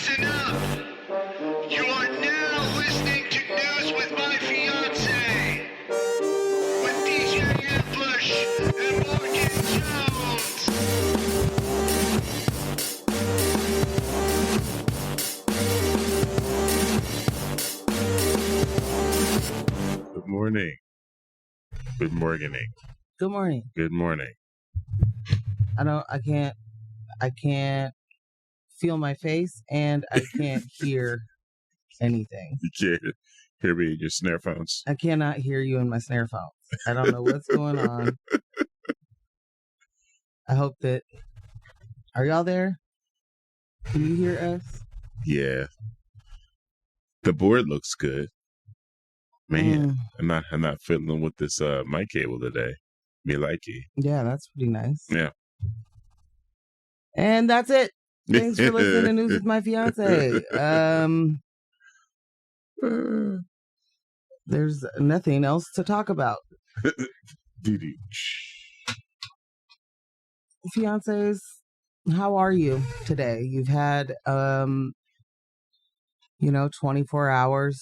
Listen up. You are now listening to News with My Fiancé with DJ Ambush and Morgan Jones. Good morning. Good morning. Good morning. Good morning. I can't feel my face and I can't hear anything. You can't hear me in your snare phones. I cannot hear you in my snare phones. I don't know what's going on. I hope that... Are y'all there? Can you hear us? Yeah. The board looks good. Man, I'm not fiddling with this mic cable today. Me likey. Yeah, that's pretty nice. Yeah. And that's it. Thanks for listening to News with My Fiancé. There's nothing else to talk about. Fiancés, how are you today? You've had 24 hours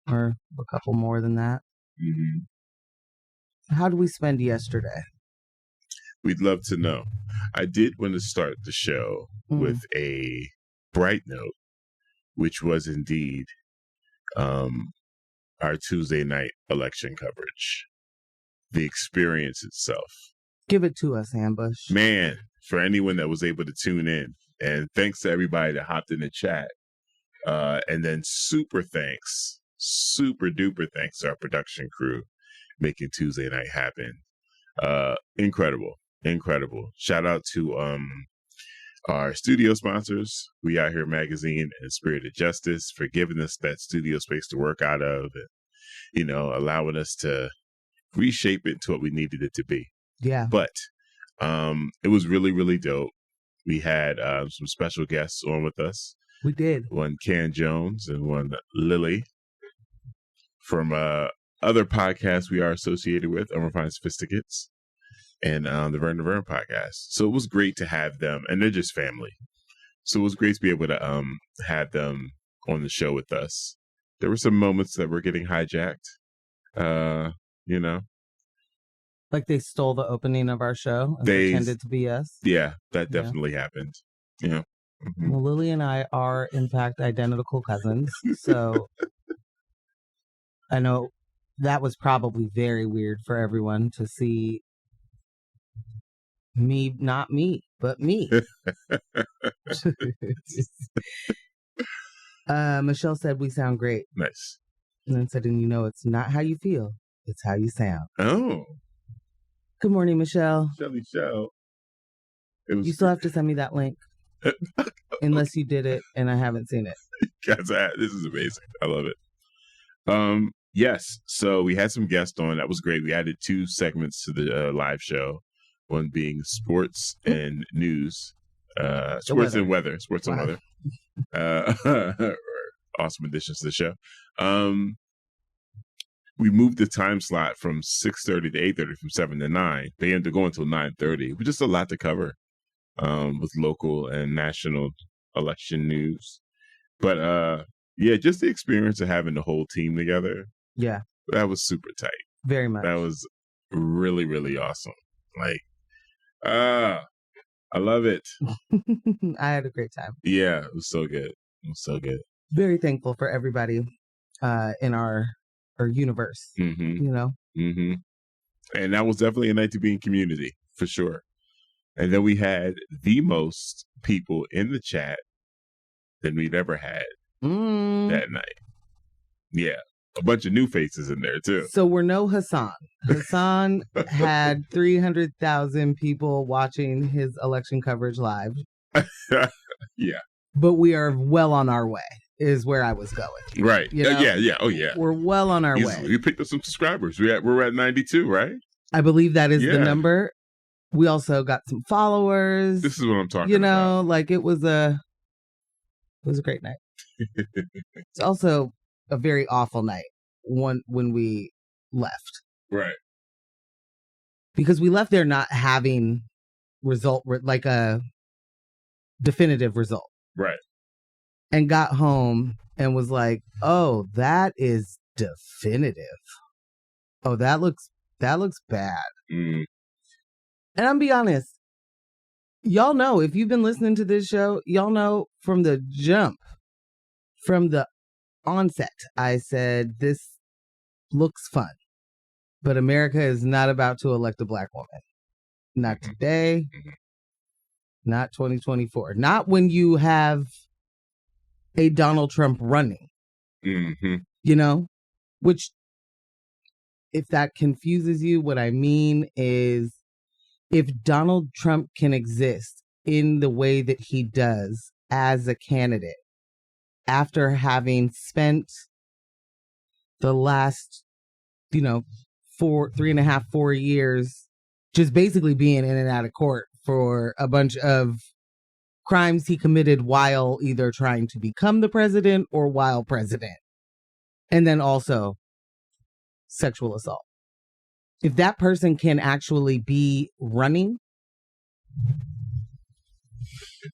or a couple more than that. Mm-hmm. How did we spend yesterday? We'd love to know. I did want to start the show with a bright note, which was indeed our Tuesday night election coverage. The experience itself. Give it to us, Ambush. Man, for anyone that was able to tune in. And thanks to everybody that hopped in the chat. And then super duper thanks to our production crew making Tuesday night happen. Incredible. Shout out to our studio sponsors, We Out Here Magazine and Spirit of Justice, for giving us that studio space to work out of and, allowing us to reshape it into what we needed it to be. Yeah. But it was really, really dope. We had some special guests on with us. We did. One Can Jones and one Lily from other podcasts we are associated with, Unrefined Sophisticates, and the Vern to Vern podcast. So it was great to have them, and they're just family. So it was great to be able to have them on the show with us. There were some moments that were getting hijacked, Like they stole the opening of our show and pretended to be us. Yeah, that definitely happened. Yeah. Mm-hmm. Well, Lily and I are, in fact, identical cousins. So I know that was probably very weird for everyone to see me, not me, but me. Michelle said we sound great. Nice. And then said, and it's not how you feel, it's how you sound. Oh. Good morning, Michelle. Shelly Show. You still have to send me that link. Unless you did it and I haven't seen it. Guys, this is amazing. I love it. Yes. So we had some guests on. That was great. We added 2 segments to the live show. One being sports and news. Sports and weather. Sports and weather. Awesome additions to the show. We moved the time slot from 6:30 to 8:30, from 7 to 9. They ended up going until 9:30. It was just a lot to cover with local and national election news. But just the experience of having the whole team together. Yeah. That was super tight. Very much. That was really, really awesome. Like, I love it. I had a great time. Yeah, it was so good. Very thankful for everybody in our universe. Mm-hmm. Mm-hmm. And that was definitely a night to be in community, for sure. And then we had the most people in the chat than we've ever had that night. Yeah. A bunch of new faces in there, too. So we're no Hassan. Hassan had 300,000 people watching his election coverage live. Yeah. But we are well on our way, is where I was going. Right. Yeah. Oh, yeah. We're well on our way. We picked up some subscribers. We're at 92, right? I believe that is the number. We also got some followers. This is what I'm talking about. Like it was a great night. It's also a very awful night when we left. Right. Because we left there not having like a definitive result. Right. and got home and was like, "Oh, that is definitive. Oh, that looks bad." Mm. And I'm be honest, y'all know, if you've been listening to this show, y'all know from the jump, from the onset, I said this looks fun, but America is not about to elect a black woman. Not today. Not 2024. Not when you have a Donald Trump running. Mm-hmm. You know? Which, if that confuses you, what I mean is, if Donald Trump can exist in the way that he does as a candidate, after having spent the last, 3.5, 4 years just basically being in and out of court for a bunch of crimes he committed while either trying to become the president or while president. And then also sexual assault. If that person can actually be running,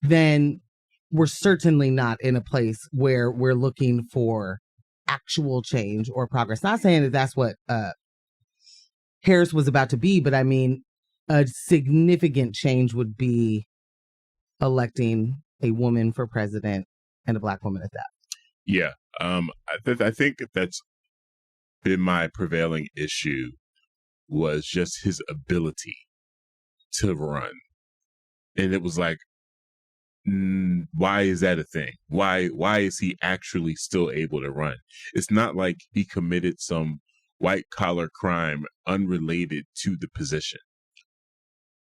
then we're certainly not in a place where we're looking for actual change or progress. Not saying that that's what Harris was about to be, but I mean, a significant change would be electing a woman for president and a black woman at that. Yeah. I think that's been my prevailing issue, was just his ability to run. And it was like, why is that a thing? Why is he actually still able to run? It's not like he committed some white collar crime unrelated to the position.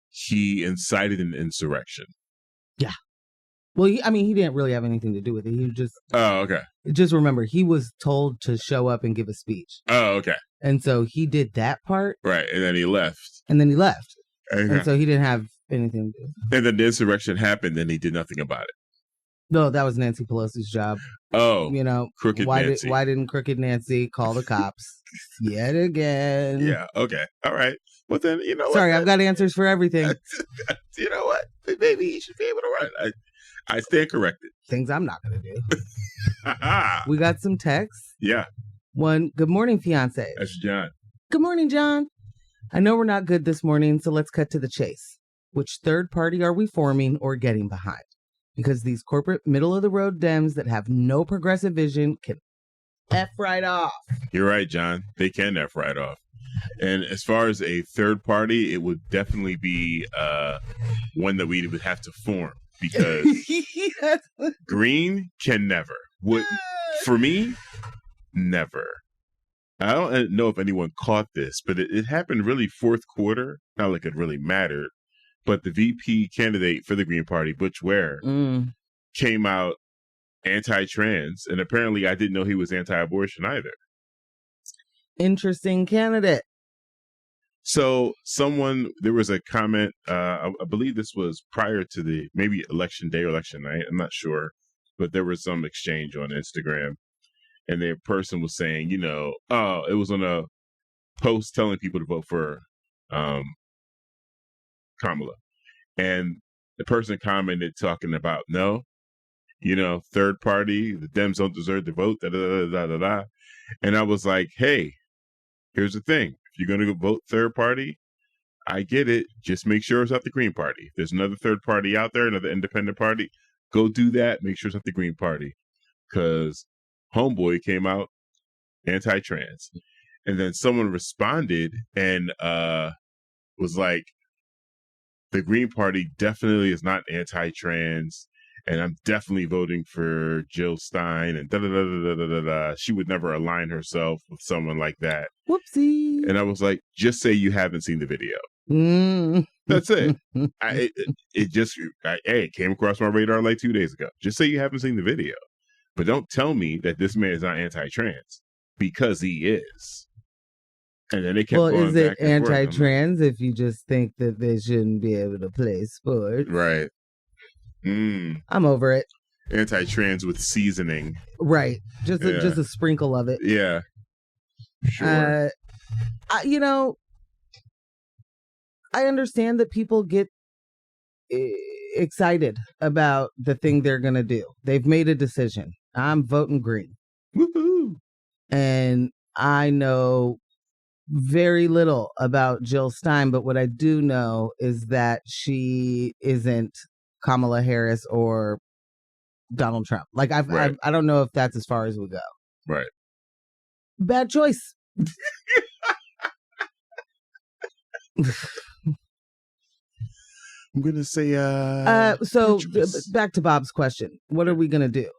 He incited an insurrection. Yeah. Well, he didn't really have anything to do with it. He just... Oh, okay. Just remember, he was told to show up and give a speech. Oh, okay. And so he did that part. Right. And then he left. Okay. And so he didn't have anything to do. And then the insurrection happened, and he did nothing about it. No, that was Nancy Pelosi's job. Oh, Crooked Nancy. Nancy. Why didn't Crooked Nancy call the cops yet again? Yeah, okay. All right. Well, then, Sorry, I've got answers for everything. You know what? Maybe he should be able to run. I stand corrected. Things I'm not going to do. We got some texts. Yeah. One, good morning, fiancé. That's John. Good morning, John. I know we're not good this morning, so let's cut to the chase. Which third party are we forming or getting behind? Because these corporate middle-of-the-road Dems that have no progressive vision can F right off. You're right, John. They can F right off. And as far as a third party, it would definitely be one that we would have to form, because Green can never. For me, never. I don't know if anyone caught this, but it happened really fourth quarter. Not like it really mattered. But the VP candidate for the Green Party, Butch Ware, came out anti-trans. And apparently I didn't know he was anti-abortion either. Interesting candidate. So there was a comment, I believe this was prior to maybe election day or election night, I'm not sure, but there was some exchange on Instagram, and the person was saying, it was on a post telling people to vote for Kamala, and the person commented talking about, no, third party, the Dems don't deserve to vote, da da da da da. And I was like, hey, here's the thing. If you're going to vote third party, I get it. Just make sure it's not the Green Party. If there's another third party out there, another independent party, go do that. Make sure it's not the Green Party. Because homeboy came out anti-trans. And then someone responded and was like, the Green Party definitely is not anti-trans. And I'm definitely voting for Jill Stein, and da-da-da-da-da-da-da. She would never align herself with someone like that. Whoopsie. And I was like, just say you haven't seen the video. That's it. It came across my radar like 2 days ago. Just say you haven't seen the video. But don't tell me that this man is not anti-trans, because he is. And then they kept going is it back and forth. anti-trans if you just think that they shouldn't be able to play sports? Right. I'm over it. Anti-trans with seasoning. Right. Just a sprinkle of it. Yeah. Sure. I understand that people get excited about the thing they're going to do. They've made a decision. I'm voting green. Woohoo! And I know very little about Jill Stein, but what I do know is that she isn't Kamala Harris or Donald Trump. Like Right. I don't know if that's as far as we go. Right. Bad choice. I'm gonna say So good choice. back to Bob's question. What are we gonna do?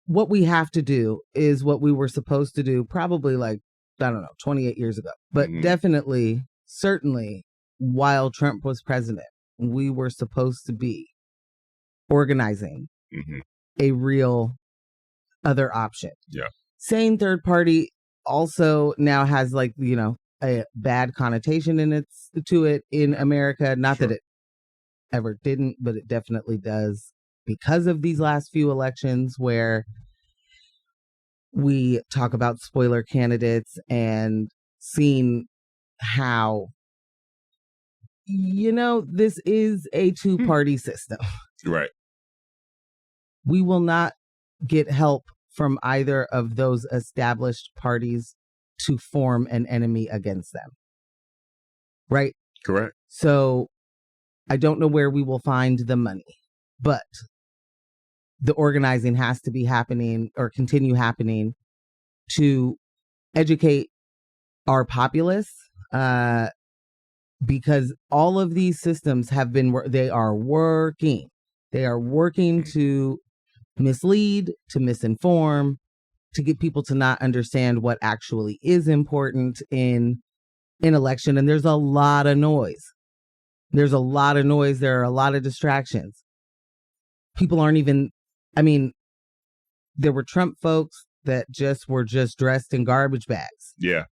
What we have to do is what we were supposed to do probably like, I don't know, 28 years ago. But Mhm. definitely, certainly, while Trump was president, we were supposed to be organizing Mhm. a real other option. Yeah. Saying third party also now has like, you know, a bad connotation to it in America. Not that Sure. it ever didn't, but it definitely does because of these last few elections where we talk about spoiler candidates and seeing how, you know, this is a two-party system. Right. We will not get help from either of those established parties to form an enemy against them. Right? Correct. So I don't know where we will find the money, but the organizing has to be happening or continue happening to educate our populace, because all of these systems have been, they are working to mislead, to misinform, to get people to not understand what actually is important in an election. And there's a lot of noise. There are a lot of distractions. People aren't even, I mean, there were Trump folks that were dressed in garbage bags. Yeah.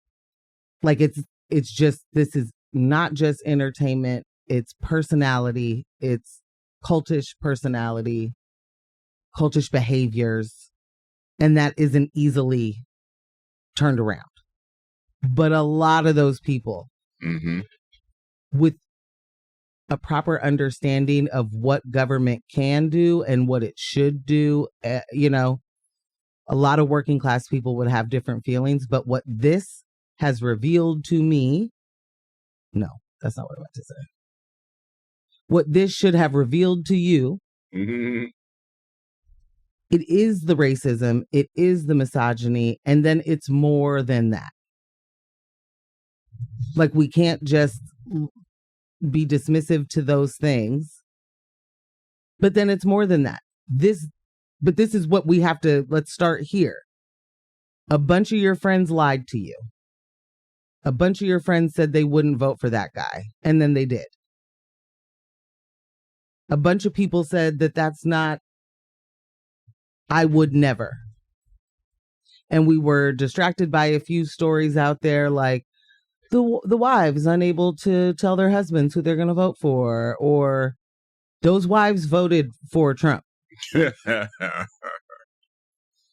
Like it's just, this is not just entertainment. It's personality. It's cultish personality, cultish behaviors. And that isn't easily turned around. But a lot of those people Mm-hmm. with a proper understanding of what government can do and what it should do, you know, a lot of working class people would have different feelings. But what this has revealed to me, no, that's not what I meant to say. What this should have revealed to you, Mm-hmm. it is the racism, it is the misogyny, and then it's more than that. Like, we can't just be dismissive to those things, but then it's more than that. This is what we have to, let's start here. A bunch of your friends lied to you. A bunch of your friends said they wouldn't vote for that guy, and then they did. A bunch of people said that that's not, I would never. And we were distracted by a few stories out there like the wives unable to tell their husbands who they're going to vote for, or those wives voted for Trump.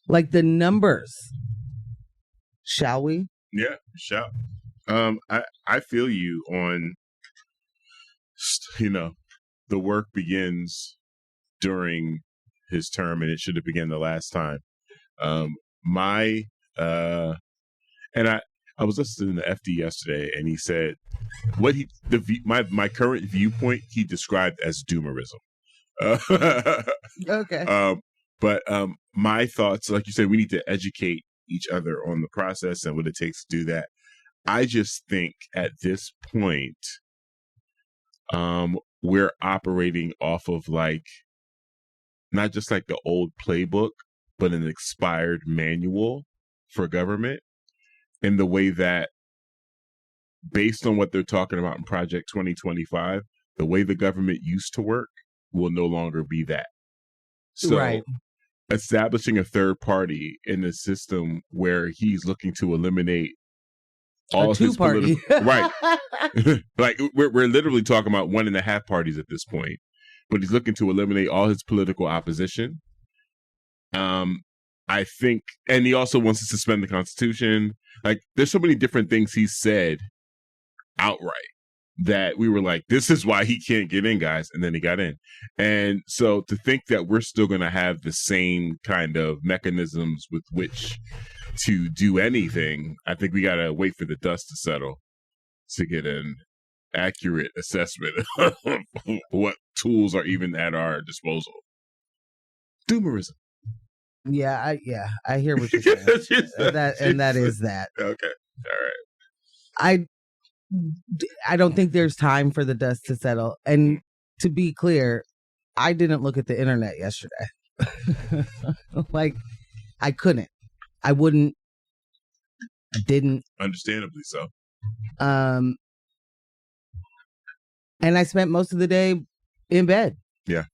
Like the numbers. Shall we? Yeah, sure. I feel you on, you know, the work begins during his term, and it should have begun the last time. I was listening to FD yesterday, and he said my current viewpoint he described as doomerism. Okay. But my thoughts, like you said, we need to educate each other on the process and what it takes to do that. I just think at this point, we're operating off of like, not just like the old playbook, but an expired manual for government, in the way that, based on what they're talking about in Project 2025, the way the government used to work will no longer be that. So Right. establishing a third party in a system where he's looking to eliminate all A his two-party. right. Like we're literally talking about 1.5 parties at this point, but he's looking to eliminate all his political opposition. I think, and he also wants to suspend the Constitution. Like, there's so many different things he said outright. that we were like, this is why he can't get in, guys. And then he got in. And so to think that we're still going to have the same kind of mechanisms with which to do anything, I think we got to wait for the dust to settle to get an accurate assessment of what tools are even at our disposal. Doomerism. Yeah, I hear what you're saying. that is that. Okay. All right. I don't think there's time for the dust to settle. And to be clear, I didn't look at the internet yesterday. Like, I couldn't. I wouldn't. I didn't. Understandably so. And I spent most of the day in bed. Yeah.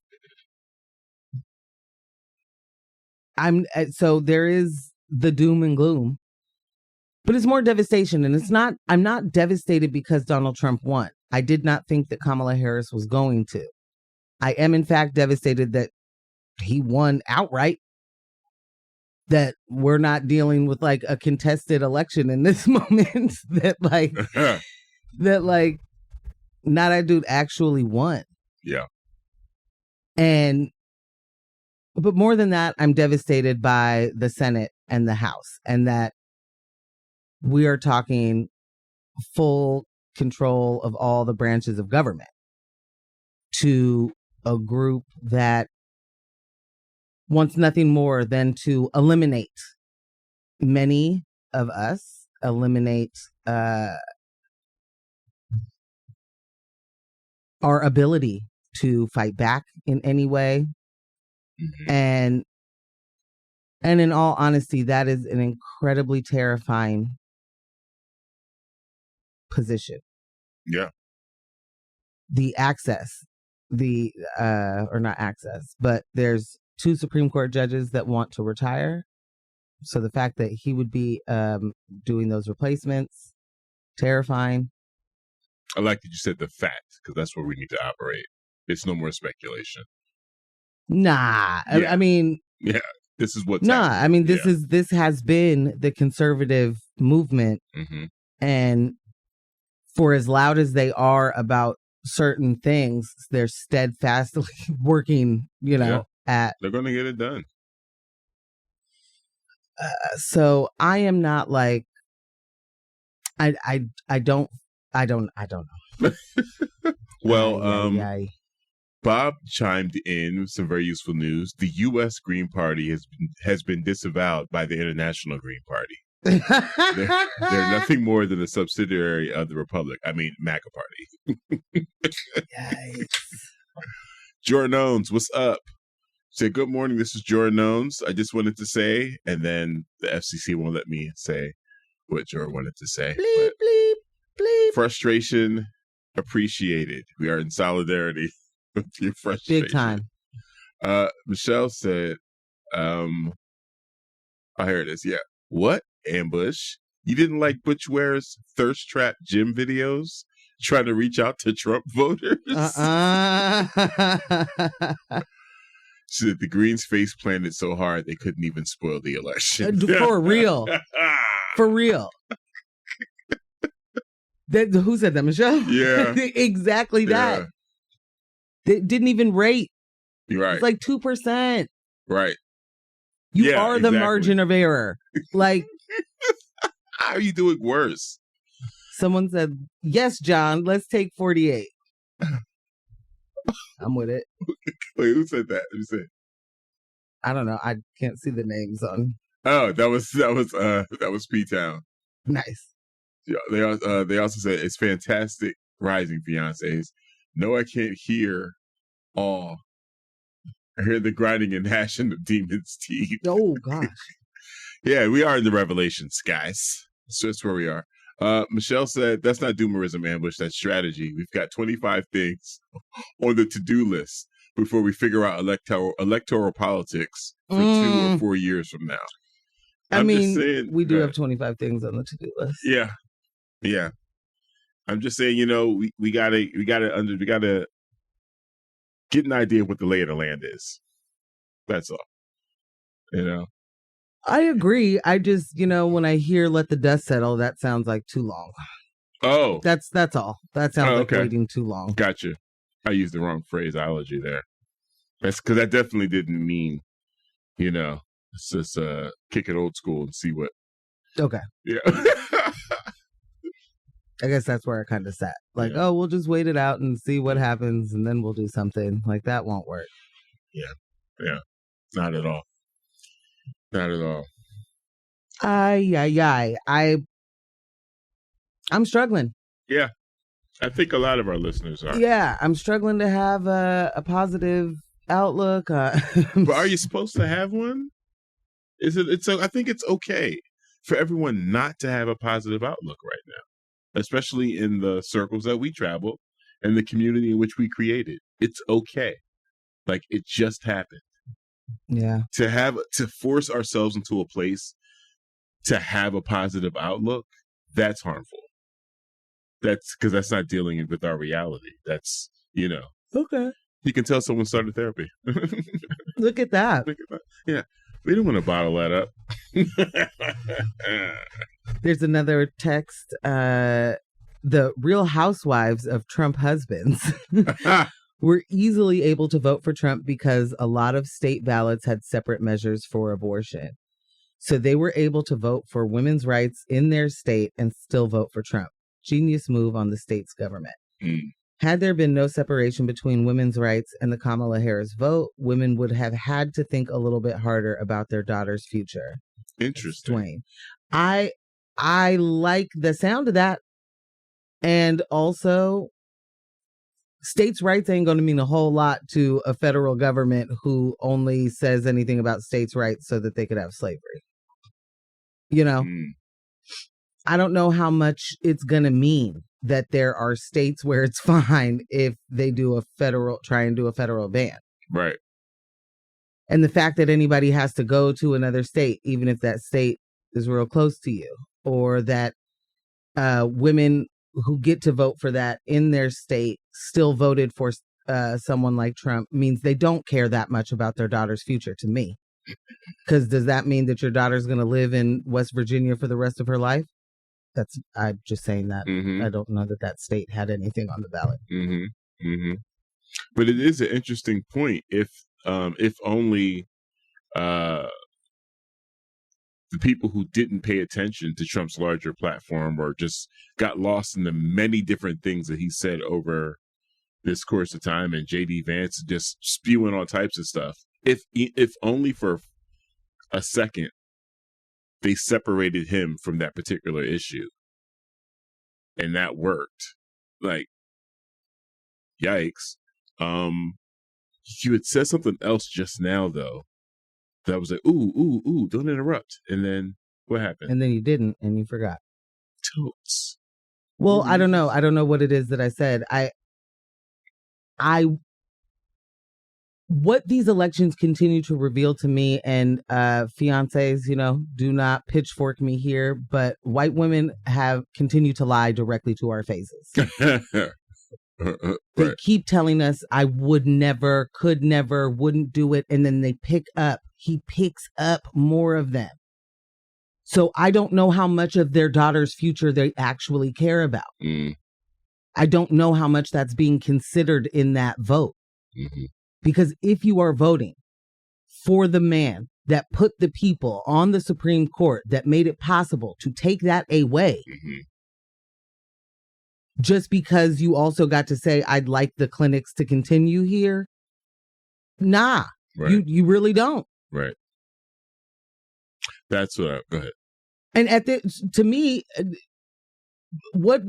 So there is the doom and gloom. But it's more devastation, and I'm not devastated because Donald Trump won. I did not think that Kamala Harris was going to. I am, in fact, devastated that he won outright, that we're not dealing with like a contested election in this moment, that that dude actually won. Yeah. But more than that, I'm devastated by the Senate and the House, and that we are talking full control of all the branches of government to a group that wants nothing more than to eliminate many of us, eliminate our ability to fight back in any way. Mm-hmm. And in all honesty, that is an incredibly terrifying position. Yeah. The access, or not access, but there's 2 Supreme Court judges that want to retire. So the fact that he would be doing those replacements, terrifying. I like that you said the fact, because that's where we need to operate. It's no more speculation. Nah. Yeah. I mean, yeah, this is what's happening. I mean, this has been the conservative movement. Mm-hmm. And for as loud as they are about certain things, they're steadfastly working, at. They're going to get it done. So I am not like, I don't know. Well, Bob chimed in with some very useful news. The U.S. Green Party has been disavowed by the International Green Party. They're nothing more than a subsidiary of the Republic. I mean, MAGA Party. Yikes. Jorah Nones, what's up? Say, good morning. This is Jorah Nones. I just wanted to say, and then the FCC won't let me say what Jorah wanted to say. Bleep, bleep, bleep. Frustration appreciated. We are in solidarity with your frustration. Big time. Michelle said, oh, here it is. Yeah. What? Ambush? You didn't like Butch Ware's thirst trap gym videos trying to reach out to Trump voters? She said the Greens face planted so hard they couldn't even spoil the election. For real. For real. Who said that, Michelle? Yeah. Exactly that. Yeah. They didn't even rate. You're right. It's like 2%. Right. You are the margin of error. Like, how are you doing worse? Someone said, yes, John, let's take 48. I'm with it. Wait, who said that? Who said? I don't know. I can't see the names on. Oh, that was P-Town. Nice. Yeah, they also said it's fantastic rising fiancés. No, I can't hear all. I hear the grinding and gnashing of demons' teeth. Oh gosh. Yeah, we are in the revelations, guys. So that's where we are. Michelle said, that's not doomerism, Ambush. That's strategy. We've got 25 things on the to-do list before we figure out electoral politics for 2 or 4 years from now. I mean, we do have 25 things on the to-do list. Yeah. Yeah. I'm just saying, we gotta get an idea of what the lay of the land is. That's all. I agree. I just, when I hear let the dust settle, that sounds like too long. Oh, That's all. That sounds like okay. waiting too long. Gotcha. I used the wrong phraseology there. That's because I definitely didn't mean, let's just kick it old school and see what. Okay. Yeah. I guess that's where I kind of sat. Like, Yeah. we'll just wait it out and see what happens, and then we'll do something. Like, that won't work. Yeah. Not at all. Not at all. I'm struggling. Yeah. I think a lot of our listeners are. Yeah, I'm struggling to have a positive outlook. But are you supposed to have one? I think it's okay for everyone not to have a positive outlook right now, especially in the circles that we travel and the community in which we created. It's okay. Like, it just happened. Yeah. To force ourselves into a place to have a positive outlook, that's harmful. That's because that's not dealing with our reality. That's, Okay. You can tell someone started therapy. Look at that. Yeah. We don't want to bottle that up. There's another text. The Real Housewives of Trump husbands were easily able to vote for Trump because a lot of state ballots had separate measures for abortion. So they were able to vote for women's rights in their state and still vote for Trump. Genius move on the state's government. Had there been no separation between women's rights and the Kamala Harris vote, women would have had to think a little bit harder about their daughter's future. Interesting. Dwayne. I like the sound of that. And also, states' rights ain't going to mean a whole lot to a federal government who only says anything about states' rights so that they could have slavery. I don't know how much it's going to mean that there are states where it's fine if they try and do a federal ban. Right. And the fact that anybody has to go to another state, even if that state is real close to you, or that women who get to vote for that in their state still voted for someone like Trump, means they don't care that much about their daughter's future to me. Because does that mean that your daughter's going to live in West Virginia for the rest of her life? I'm just saying that. Mm-hmm. I don't know that state had anything on the ballot. Mm-hmm. Mm-hmm. But it is an interesting point. If only the people who didn't pay attention to Trump's larger platform or just got lost in the many different things that he said over this course of time, and J.D. Vance just spewing all types of stuff. If only for a second they separated him from that particular issue, and that worked. Like, yikes. You had said something else just now, though, that was like, ooh, don't interrupt. And then what happened? And then you didn't, and you forgot. Totes. Well, I don't know. I don't know what it is that I said. What these elections continue to reveal to me, and fiancés, do not pitchfork me here, but white women have continued to lie directly to our faces. They keep telling us, I would never, could never, wouldn't do it. And then he picks up more of them. So I don't know how much of their daughter's future they actually care about. I don't know how much that's being considered in that vote. Mm-hmm. Because if you are voting for the man that put the people on the Supreme Court that made it possible to take that away, just because you also got to say, I'd like the clinics to continue here. Nah, right. You really don't. Right. That's what go ahead. And to me, what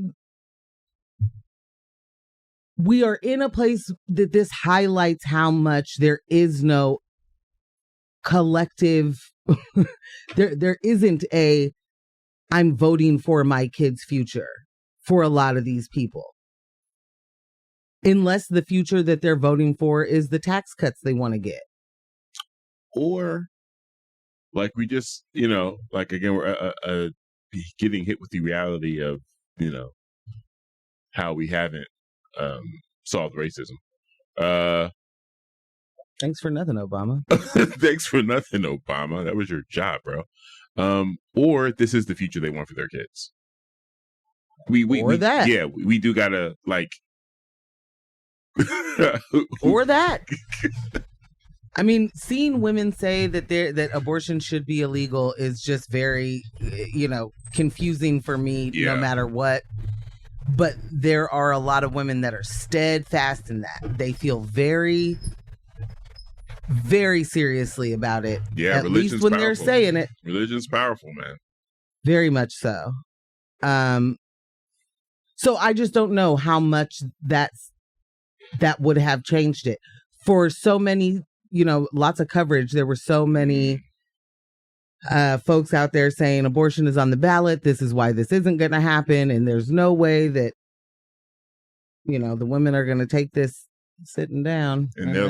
we are in a place that this highlights how much there is no collective, there isn't I'm voting for my kid's future for a lot of these people. Unless the future that they're voting for is the tax cuts they want to get. Or, like we just, like again, we're getting hit with the reality of, how we haven't solved racism. Thanks for nothing, Obama. Thanks for nothing, Obama. That was your job, bro. Or this is the future they want for their kids. Or that. Yeah, we do gotta like. Or that. I mean, seeing women say that abortion should be illegal is just very, confusing for me. Yeah. No matter what. But there are a lot of women that are steadfast in that. They feel very, very seriously about it. Yeah, at least when they're saying it. Religion's powerful, man. Very much so. So I just don't know how much that would have changed it. For so many, lots of coverage, there were so many folks out there saying abortion is on the ballot. This is why this isn't going to happen. And there's no way that, the women are going to take this sitting down. And they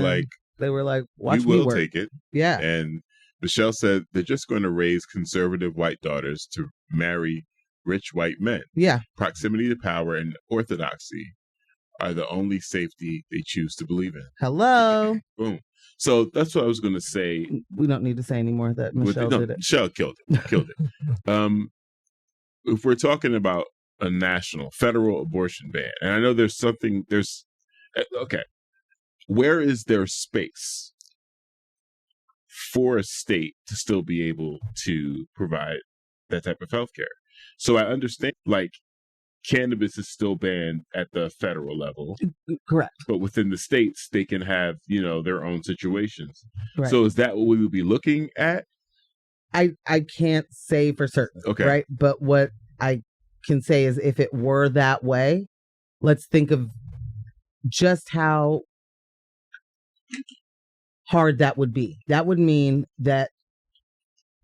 were like, watch we me will work. take it. Yeah. And Michelle said they're just going to raise conservative white daughters to marry rich white men. Yeah. Proximity to power and orthodoxy are the only safety they choose to believe in. Hello. Boom. So that's what I was going to say. We don't need to say anymore that Michelle did it. Michelle killed it. If we're talking about a national, federal abortion ban, and I know okay, where is there space for a state to still be able to provide that type of health care? So I understand, like, cannabis is still banned at the federal level. Correct. But within the states, they can have, their own situations. Right. So is that what we would be looking at? I can't say for certain. Okay. Right. But what I can say is if it were that way, let's think of just how hard that would be. That would mean that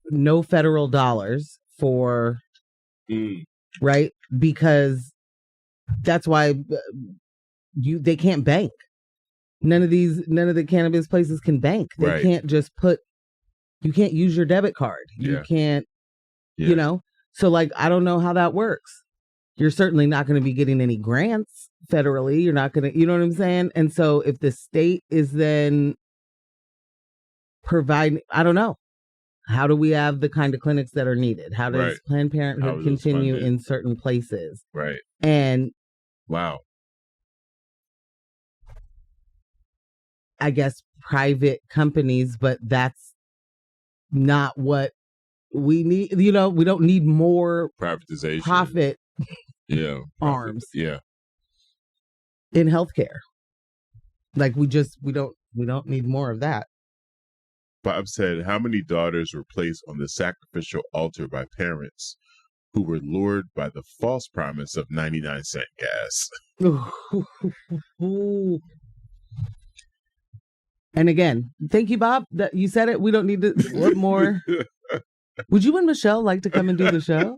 no federal dollars for, right? Because that's why they can't bank. None of the cannabis places can bank. They can't just you can't use your debit card. You can't, so like, I don't know how that works. You're certainly not going to be getting any grants federally. You're not going to, you know what I'm saying? And so if the state is then providing, I don't know. How do we have the kind of clinics that are needed? How does Planned Parenthood continue in certain places? Right. And wow. I guess private companies, but that's not what we need. We don't need more privatization, profit arms in healthcare. Like we don't need more of that. Bob said, how many daughters were placed on the sacrificial altar by parents who were lured by the false promise of 99-cent gas? And again, thank you, Bob. That you said it. We don't need to. What more? Would you and Michelle like to come and do the show?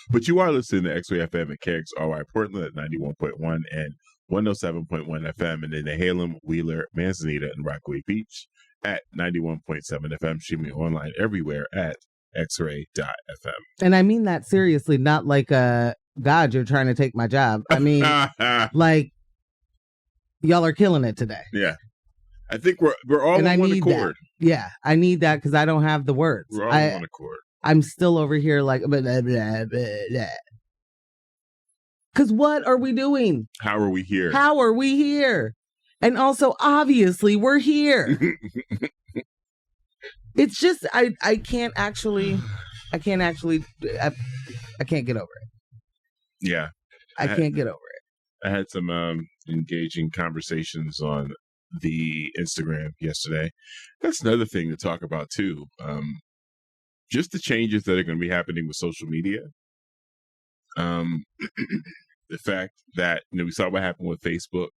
But you are listening to X-Ray FM at KXRY Portland at 91.1 and 107.1 FM, and in Nehalem, Wheeler, Manzanita, and Rockaway Beach at 91.7 FM, streaming online everywhere at xray.fm. And I mean that seriously, not like, God, you're trying to take my job. I mean, like, y'all are killing it today. Yeah. I think we're all on one accord. That. Yeah, I need that because I don't have the words. We're all on one accord. I'm still over here like, blah, blah, blah, blah. Because what are we doing? How are we here? How are we here? And also, obviously, we're here. It's just, I can't actually, I can't get over it. Yeah. I can't get over it. I had some engaging conversations on the Instagram yesterday. That's another thing to talk about too. Just the changes that are going to be happening with social media. The fact that, we saw what happened with Facebook,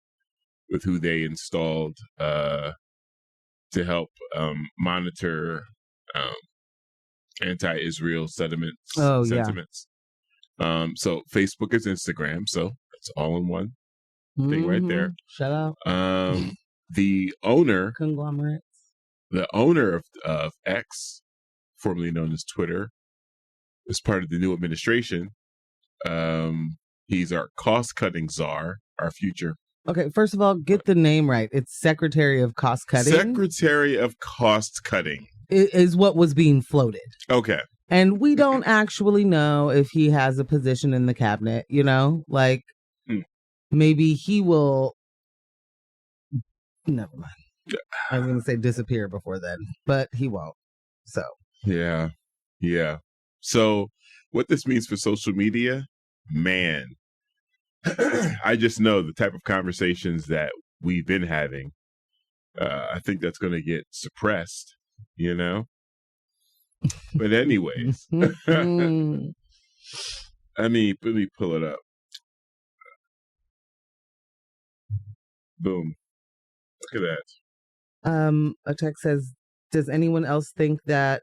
with who they installed to help monitor anti-Israel sentiments. So Facebook is Instagram, so it's all in one thing right there. Shout out. The owner, conglomerates. The owner of X, formerly known as Twitter, is part of the new administration. He's our cost-cutting czar, our future. Okay, first of all, get the name right. It's Secretary of Cost Cutting. Secretary of Cost Cutting is what was being floated. Okay. And we don't actually know if he has a position in the cabinet, you know? Like, maybe he will... Never mind. I was going to say disappear before then, but he won't. So. Yeah. Yeah. So what this means for social media, man, I just know the type of conversations that we've been having. I think that's going to get suppressed, you know? But anyways, let me pull it up. Boom. Look at that. A text says, does anyone else think that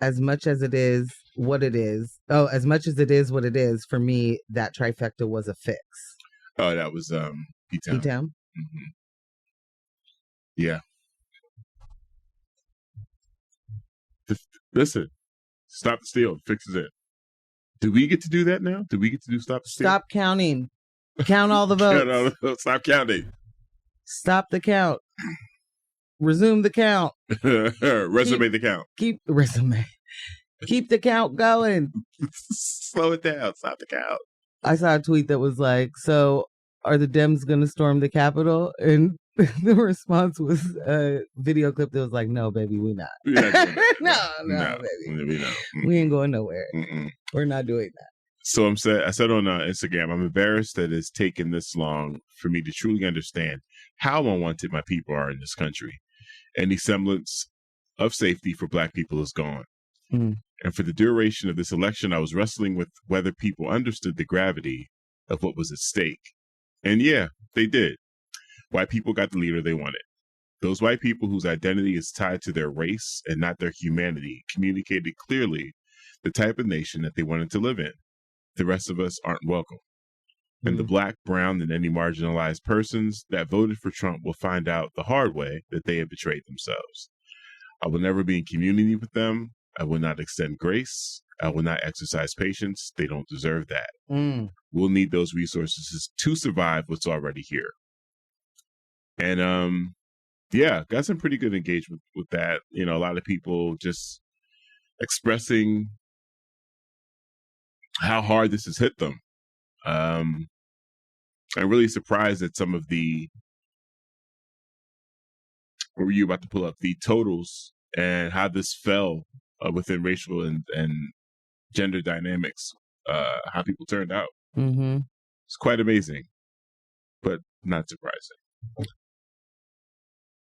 as much as it is what it is, for me, that trifecta was a fix? Oh, that was P-Town. P-Town? Mm-hmm. Yeah. Listen, stop the steal, fixes it. Do we get to do that now? Do we get to do stop the steal? Stop counting. Count all the votes. Stop counting. Stop the count. Resume the count. Resume the count. Keep the count going. Slow it down. Stop the count. I saw a tweet that was like, so are the Dems going to storm the Capitol? And the response was a video clip that was like, no, baby, we not. We're not doing that. no, baby. We not. We ain't going nowhere. Mm-mm. We're not doing that. So I said on Instagram, I'm embarrassed that it's taken this long for me to truly understand how unwanted my people are in this country. Any semblance of safety for Black people is gone. Mm. And for the duration of this election, I was wrestling with whether people understood the gravity of what was at stake. And yeah, they did. White people got the leader they wanted. Those white people whose identity is tied to their race and not their humanity communicated clearly the type of nation that they wanted to live in. The rest of us aren't welcome. And the Black, brown, and any marginalized persons that voted for Trump will find out the hard way that they have betrayed themselves. I will never be in community with them. I will not extend grace. I will not exercise patience. They don't deserve that. We'll need those resources to survive what's already here. And yeah, got some pretty good engagement with that. You know, a lot of people just expressing how hard this has hit them. I'm really surprised at some of the, what were you about to pull up, the totals and how this fell within racial and gender dynamics, how people turned out. Mm-hmm. It's quite amazing, but not surprising.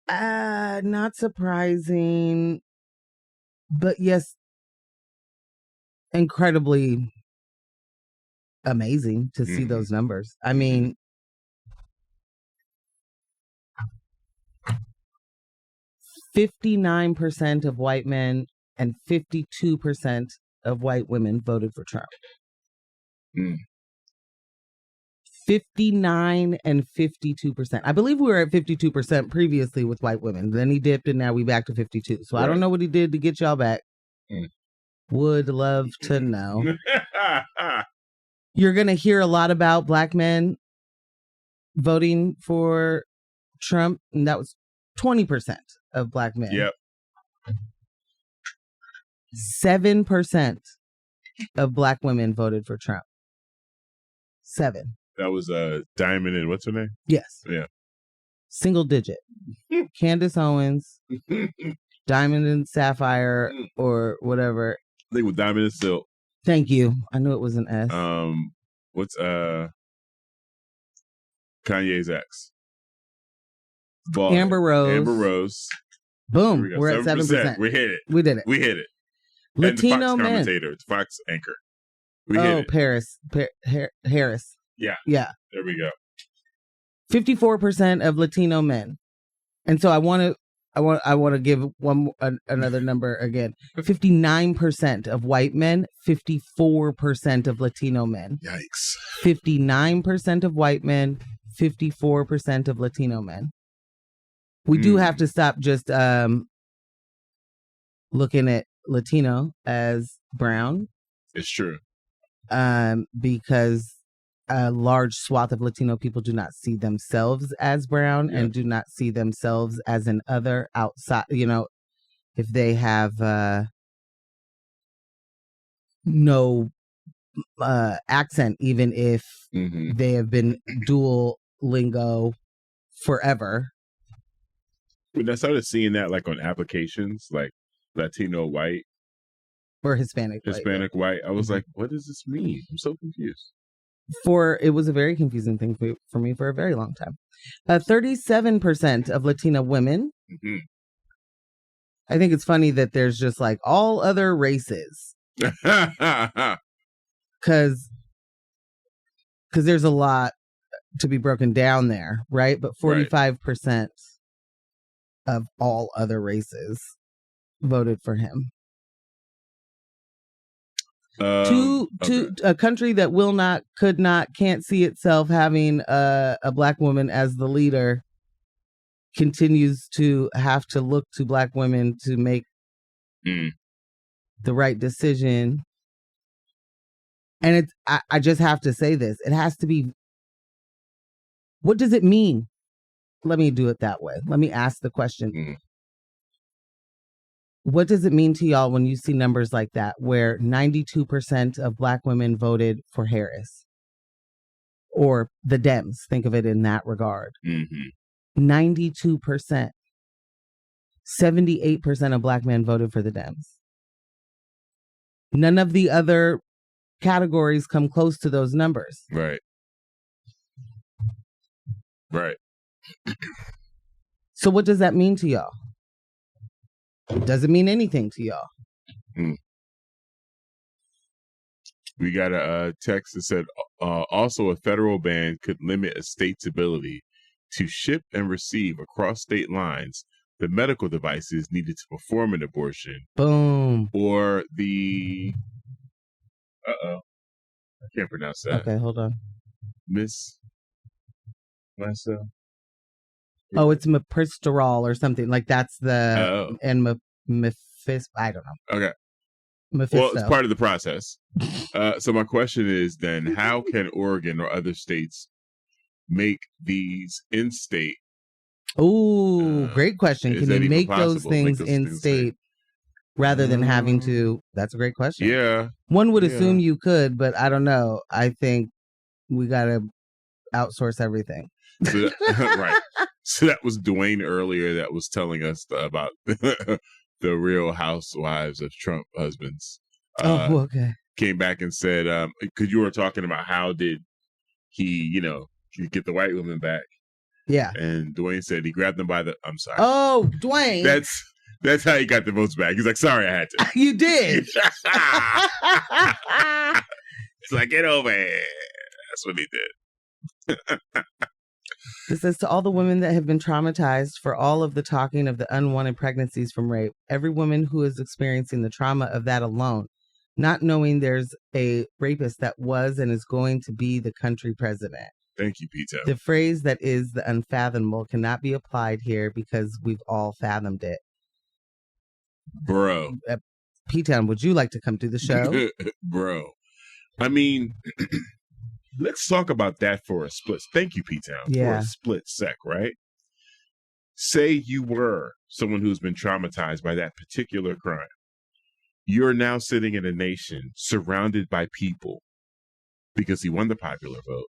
Not surprising, but yes, incredibly amazing to see those numbers. I mean, %59 of white men and 52% of white women voted for Trump. 59 and 52%. I believe we were at 52% previously with white women. Then he dipped and now we back to 52. So right. I don't know what he did to get y'all back. Would love to know. You're going to hear a lot about Black men voting for Trump. And that was 20% of Black men. Yep. 7% of Black women voted for Trump. 7. That was Diamond and what's her name? Yes. Yeah. Single digit. Candace Owens, Diamond and Sapphire, or whatever. I think with Diamond and Silk. Thank you. I knew it was an S. What's Kanye's ex? Ball. Amber Rose. Amber Rose. Boom. We're at 7%. We hit it. We did it. We hit it. Latino and the Fox men. commentator, the Fox anchor. We hit it. Harris. Yeah. Yeah. There we go. 54% of Latino men. And so I want to give another number again. 59% of white men, 54% of Latino men. Yikes. 59% of white men, 54% of Latino men. We do have to stop just looking at Latino as brown. It's true. Because a large swath of Latino people do not see themselves as brown and do not see themselves as an other outside. You know, if they have no accent, even if they have been dual lingo forever. When I started seeing that, like on applications, like Latino white, Or Hispanic white, I was like, what does this mean? I'm so confused. It was a very confusing thing for me for a very long time. 37% of Latina women. I think it's funny that there's just like all other races. Because there's a lot to be broken down there, right? But 45% of all other races voted for him. To a country that will not, could not, can't see itself having a black woman as the leader continues to have to look to black women to make the right decision. And I just have to say this. It has to be, what does it mean? Let me do it that way. Let me ask the question. What does it mean to y'all when you see numbers like that, where 92% of black women voted for Harris or the Dems? Think of it in that regard. 92%. 78% of black men voted for the Dems. None of the other categories come close to those numbers. Right. So what does that mean to y'all? It doesn't mean anything to y'all. We got a text that said, also a federal ban could limit a state's ability to ship and receive across state lines the medical devices needed to perform an abortion. Boom. Or the... I can't pronounce that. Okay, hold on. Miss Myself. Oh, it's mepristorol or something. Like that's the... And Mephisto... I don't know. Okay. Mephisto. Well, it's part of the process. So my question is then, how can Oregon or other states make these in-state? Oh, great question. Can you make those things in-state rather than having to? That's a great question. Yeah. One would assume you could, but I don't know. I think we got to outsource everything. So right. So that was Dwayne earlier that was telling us about the Real Housewives of Trump husbands. Okay. Came back and said, because you were talking about how did he, get the white women back. Yeah. And Dwayne said he grabbed them by the... I'm sorry. Oh, Dwayne. That's how he got the votes back. He's like, sorry, I had to. You did. It's like, get over here. That's what he did. It says, to all the women that have been traumatized for all of the talking of the unwanted pregnancies from rape, every woman who is experiencing the trauma of that alone, not knowing there's a rapist that was and is going to be the country president. Thank you, Peter. The phrase that is the unfathomable cannot be applied here because we've all fathomed it. Bro. P-Town, would you like to come to the show? Bro. I mean, let's talk about that for a split. Thank you, P-Town. Yeah. For a split sec, right? Say you were someone who's been traumatized by that particular crime. You're now sitting in a nation surrounded by people, because he won the popular vote,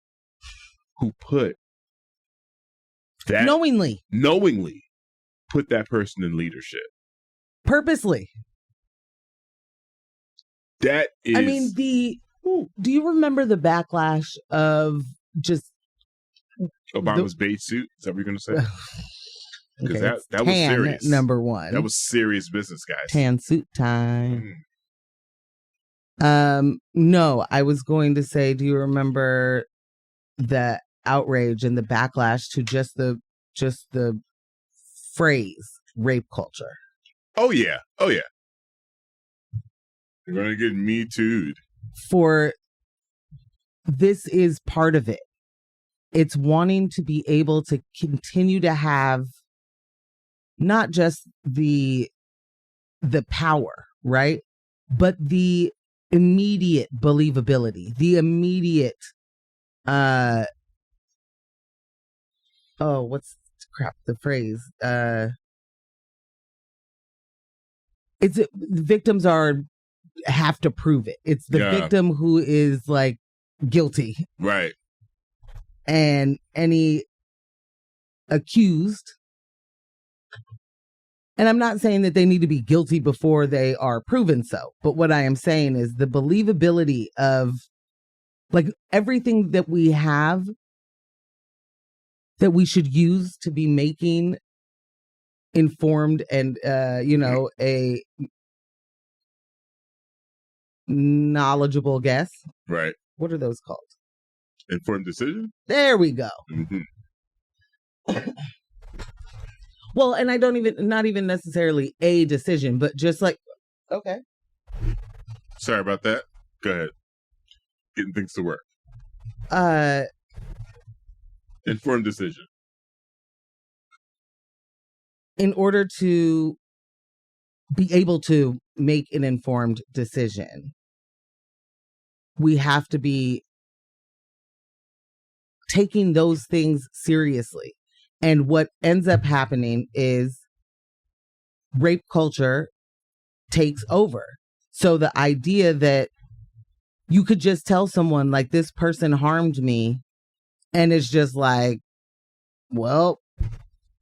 who put that knowingly put that person in leadership. Purposely. That is... I mean, do you remember the backlash of just... Obama's beige suit? Is that what you're going to say? Because okay, that was serious. Number one. That was serious business, guys. Tan suit time. No, I was going to say, do you remember the outrage and the backlash to just the phrase rape culture? Oh yeah. You're gonna get me too'd. For this is part of it. It's wanting to be able to continue to have not just the power, right? But the immediate believability, the immediate the phrase? Victims are have to prove it. It's the victim who is like guilty. Right. And any accused, and I'm not saying that they need to be guilty before they are proven so, but what I am saying is the believability of like everything that we have that we should use to be making informed and, a knowledgeable guess. Right. What are those called? Informed decision? There we go. Mm-hmm. Well, and not even necessarily a decision, but just like, okay. Sorry about that. Go ahead. Getting things to work. Informed decision. In order to be able to make an informed decision, we have to be taking those things seriously. And what ends up happening is rape culture takes over. So the idea that you could just tell someone like this person harmed me, and it's just like, well,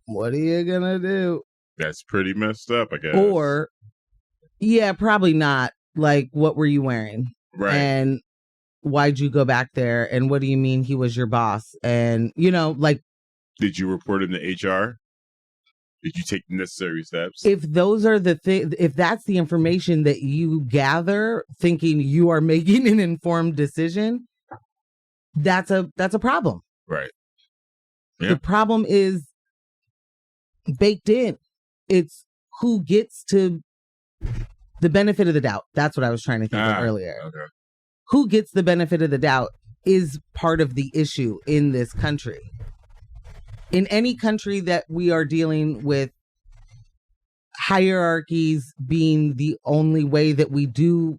what are you gonna do? That's pretty messed up, I guess. Or, yeah, probably not. Like, what were you wearing? Right. And why'd you go back there? And what do you mean he was your boss? And, like. Did you report him to HR? Did you take necessary steps? If those are the if that's the information that you gather, thinking you are making an informed decision, that's a problem. Right. Yeah. The problem is baked in. It's who gets to the benefit of the doubt. That's what I was trying to think of earlier. Okay. Who gets the benefit of the doubt is part of the issue in this country. In any country that we are dealing with hierarchies being the only way that we do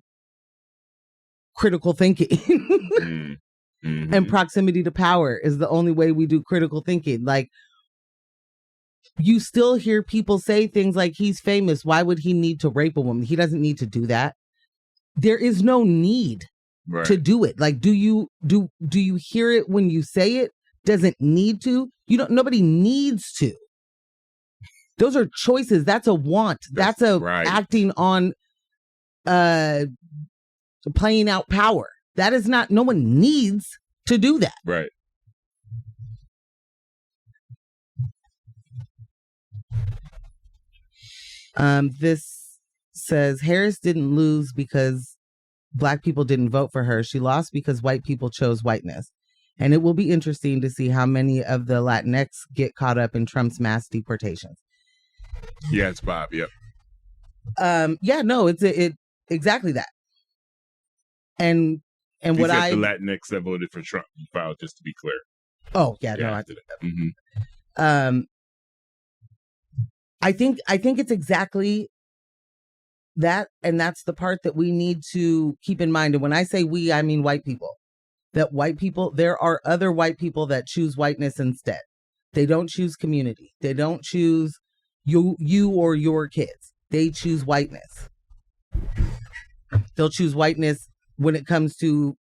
critical thinking mm-hmm. and proximity to power is the only way we do critical thinking. Like, you still hear people say things like, he's famous, why would he need to rape a woman? He doesn't need to do that. There is no need to do it. Like, do you hear it when you say it? Doesn't need to. Nobody needs to. Those are choices. That's a want. That's acting on playing out power. That is not, no one needs to do that. Right. This says Harris didn't lose because Black people didn't vote for her. She lost because white people chose whiteness. And it will be interesting to see how many of the Latinx get caught up in Trump's mass deportations. Yeah, it's Bob. Yep. Yeah, no, it's exactly that. And what the Latinx that voted for Trump filed, just to be clear. Oh yeah, no, I did it. Mm-hmm. I think it's exactly that, and that's the part that we need to keep in mind. And when I say we, I mean white people. That white people, there are other white people that choose whiteness instead. They don't choose community. They don't choose you or your kids. They choose whiteness. They'll choose whiteness when it comes to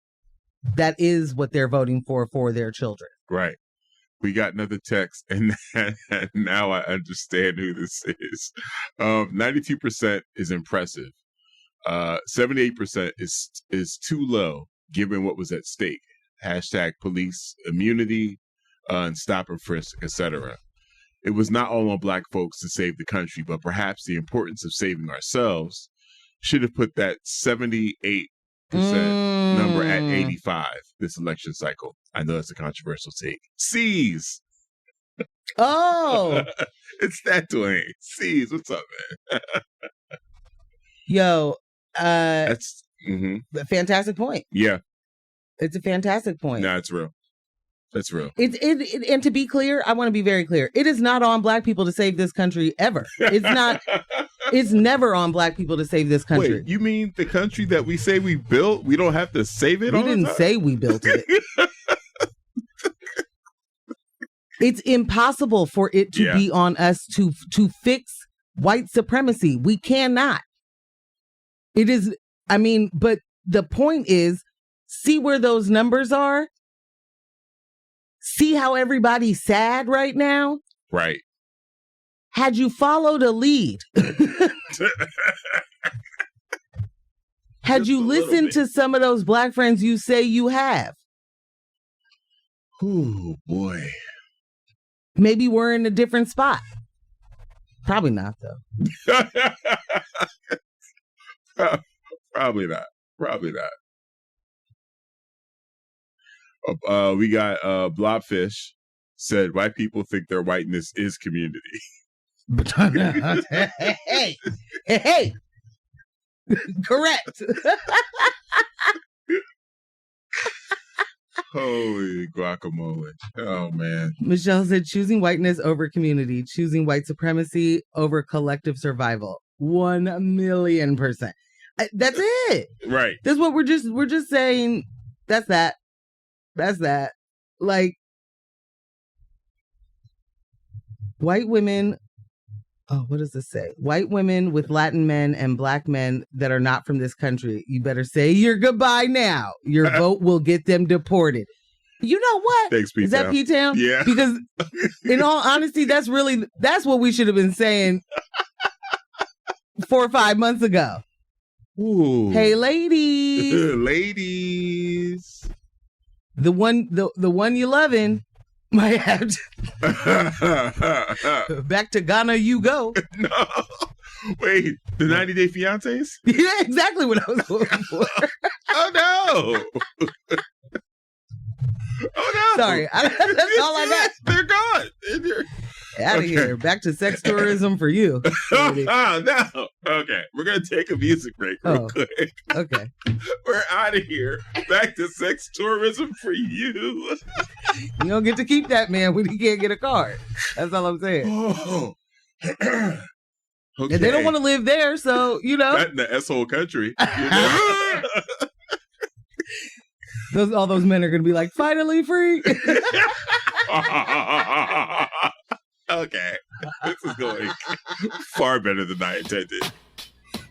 that is what they're voting for their children. Right. We got another text, and now I understand who this is. 92% is impressive. 78% is too low, given what was at stake. Hashtag police immunity and stop and frisk, etc. It was not all on Black folks to save the country, but perhaps the importance of saving ourselves should have put that 78% number at 85 this election cycle. I know that's a controversial take. C's. Oh. It's that Dwayne. C's. What's up, man? Yo. That's a fantastic point. Yeah. It's a fantastic point. No, it's real. That's real. And to be clear, I want to be very clear. It is not on Black people to save this country ever. It's not. It's never on Black people to save this country. Wait, you mean the country that we say we built? We don't have to save it? We didn't say we built it. It's impossible for it to be on us to fix white supremacy. We cannot. It is I mean, but the point is, see where those numbers are? See how everybody's sad right now? Right. Had you followed a lead, had Just you a little listened bit. to some of those black friends you say you have, Oh, boy. maybe we're in a different spot. Probably not, though. Probably not. Probably not. We got Blobfish said white people think their whiteness is community. Hey. Correct. Holy guacamole. Oh, man. Michelle said choosing whiteness over community, choosing white supremacy over collective survival. 1,000,000%. That's it. Right. That's what we're just saying. That's that. Like, white women. Oh, what does this say? White women with Latin men and black men that are not from this country. You better say your goodbye now. Your vote will get them deported. You know what? Thanks, P-Town. Is that P-Town? Yeah. Because in all honesty, that's what we should have been saying 4 or 5 months ago. Ooh. Hey, ladies. Ladies. The one you loving might have to back to Ghana you go. No. Wait, the 90-Day Fiancés? Yeah, exactly what I was looking for. Oh, no. Oh, no. Sorry. That's all I got. They're gone. Out of here. Back to sex tourism for you. Oh, no. Okay. We're going to take a music break real quick. Okay. We're out of here. Back to sex tourism for you. You don't get to keep that, man, when you can't get a card. That's all I'm saying. Oh. Okay. And they don't want to live there, so, Not in the S-hole country. You know? All those men are going to be like, finally free. Okay. This is going far better than I intended.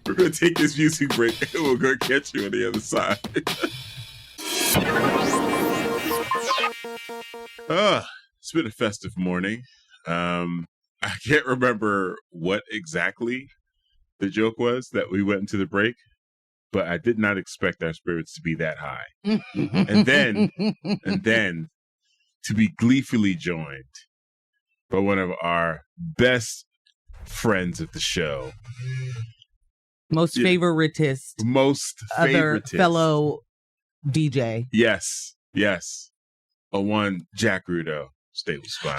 We're going to take this music break and we're going to catch you on the other side. It's been a festive morning. I can't remember what exactly the joke was that we went into the break, but I did not expect our spirits to be that high. and then to be gleefully joined by one of our best friends of the show. Most favoritist. Other fellow DJ. Yes. A one, Jack Rudo. Stay with Spine.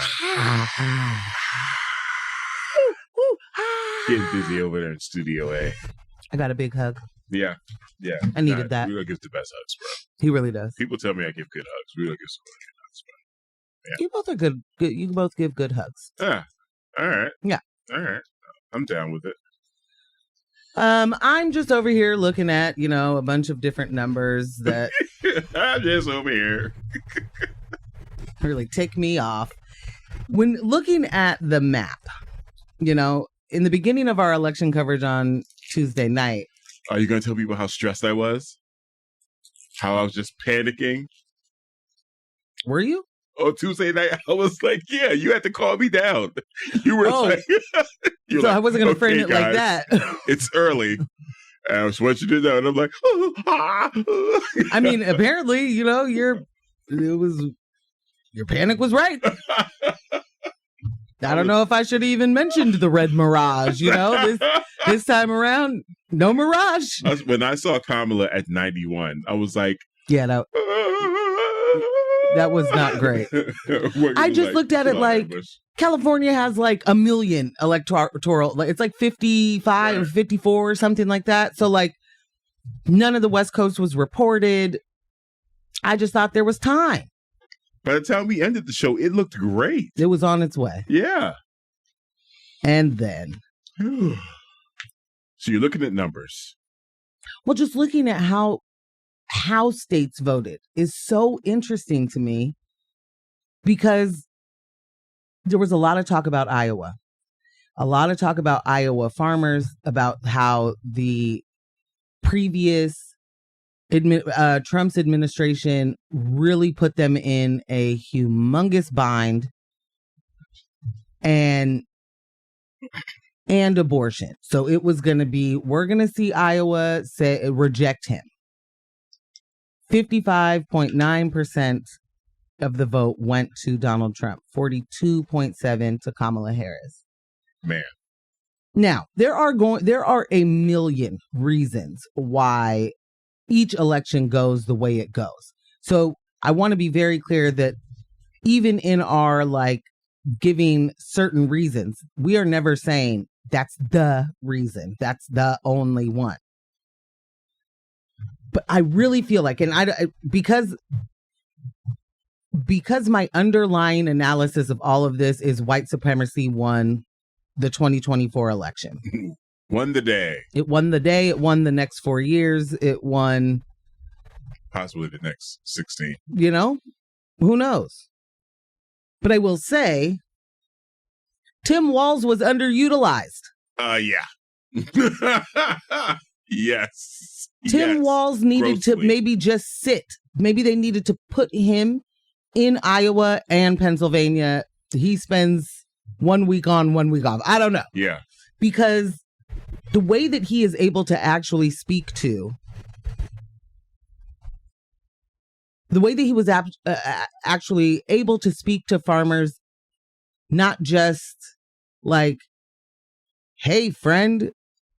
Getting busy over there in Studio A. I got a big hug. Yeah. I needed that. Rudo gives the best hugs, bro. He really does. People tell me I give good hugs. Rudo gives some good hugs, bro. Yeah. You both are good. You both give good hugs. Yeah. All right. Yeah. All right. I'm down with it. I'm just over here looking at, a bunch of different numbers that I'm just over here. really tick me off. When looking at the map, in the beginning of our election coverage on Tuesday night. Are you going to tell people how stressed I was? How I was just panicking? Were you? Oh, Tuesday night, I was like, yeah, you had to calm me down. You were like... so I wasn't going to frame it like that. It's early. And I just want you to know. And I'm like... I mean, apparently, your panic was right. I don't know if I should have even mentioned the red mirage, this time around, no mirage. When I saw Kamala at 91, I was like... Yeah, that was not great. I just looked at it like California has like 1 million electoral, it's like 55 or 54 or something like that. So like none of the West Coast was reported. I just thought there was time. By the time we ended the show, it looked great. It was on its way. Yeah. And then. So you're looking at numbers. Well, just looking at how states voted is so interesting to me because there was a lot of talk about Iowa. A lot of talk about Iowa farmers, about how the previous Trump's administration really put them in a humongous bind, and abortion. So it was going to be, we're going to see Iowa reject him. 55.9% of the vote went to Donald Trump, 42.7% to Kamala Harris. Man. Now, there are a million reasons why each election goes the way it goes. So I want to be very clear that even in our giving certain reasons, we are never saying that's the reason, that's the only one. But I really feel like, and because my underlying analysis of all of this is white supremacy won the 2024 election. Won the day. It won the day. It won the next 4 years. It won possibly the next 16. Who knows? But I will say, Tim Walz was underutilized. Yeah. Yes. Tim Walz needed to maybe just sit. Maybe they needed to put him in Iowa and Pennsylvania. He spends 1 week on, 1 week off. I don't know. Yeah. Because the way that he is able to actually speak to, the way that he was actually able to speak to farmers, not just hey, friend,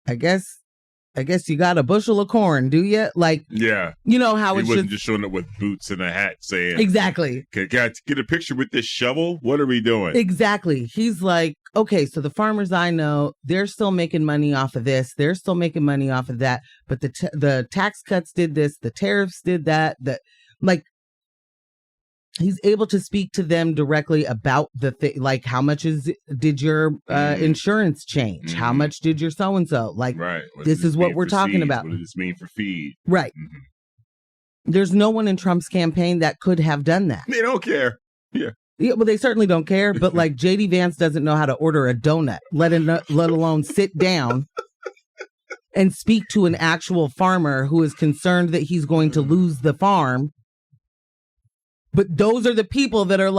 I guess you got a bushel of corn, do you? Yeah. You know how he wasn't just showing up with boots and a hat saying, exactly. Can I get a picture with this shovel? What are we doing? Exactly. He's like, okay, so the farmers I know, they're still making money off of this. They're still making money off of that. But the tax cuts did this. The tariffs did that. He's able to speak to them directly about the thing, how much did your insurance change? How much did your so-and-so? Right. This is what we're talking about. What does this mean for feed? Right. Mm-hmm. There's no one in Trump's campaign that could have done that. They don't care. Yeah. Yeah, well, they certainly don't care. But J.D. Vance doesn't know how to order a donut, let alone sit down and speak to an actual farmer who is concerned that he's going to lose the farm. But those are the people that are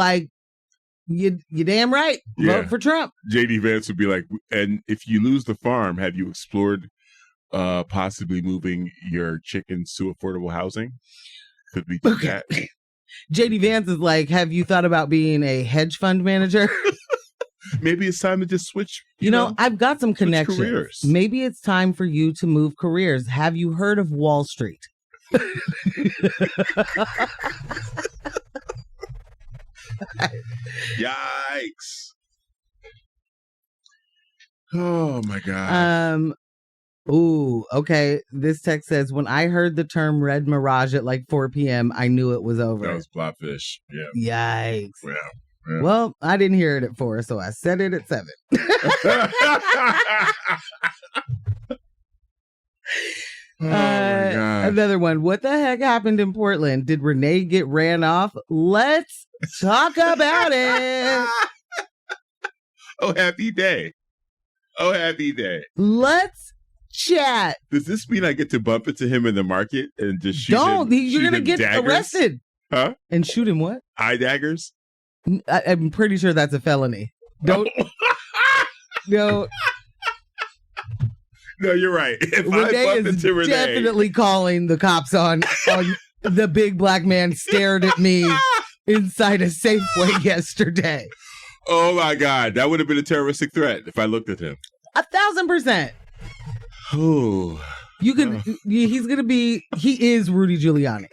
you damn right. Vote for Trump. J.D. Vance would be like, and if you lose the farm, have you explored possibly moving your chickens to affordable housing? Could we do that? J.D. Vance is like, have you thought about being a hedge fund manager? Maybe it's time to just switch. I've got some connections. Careers. Maybe it's time for you to move careers. Have you heard of Wall Street? Yikes. Oh my god. Ooh, okay. This text says, when I heard the term red mirage at 4 p.m., I knew it was over. That was blobfish. Yeah. Yikes. Yeah. Well, I didn't hear it at 4, so I said it at 7. Oh my God. Another one. What the heck happened in Portland? Did Renee get ran off? Let's talk about it. Oh, happy day. Let's chat. Does this mean I get to bump into him in the market and just shoot Don't. him? You're going to get daggers? arrested. Huh? And shoot him what? Eye daggers? I'm pretty sure that's a felony. Don't. No. No, you're right. If Renee I bump is into Renee, definitely calling the cops on the big black man stared at me inside a Safeway yesterday. Oh my God, that would have been a terroristic threat if I looked at him. 1,000%. Oh, you could. He's gonna be. He is Rudy Giuliani.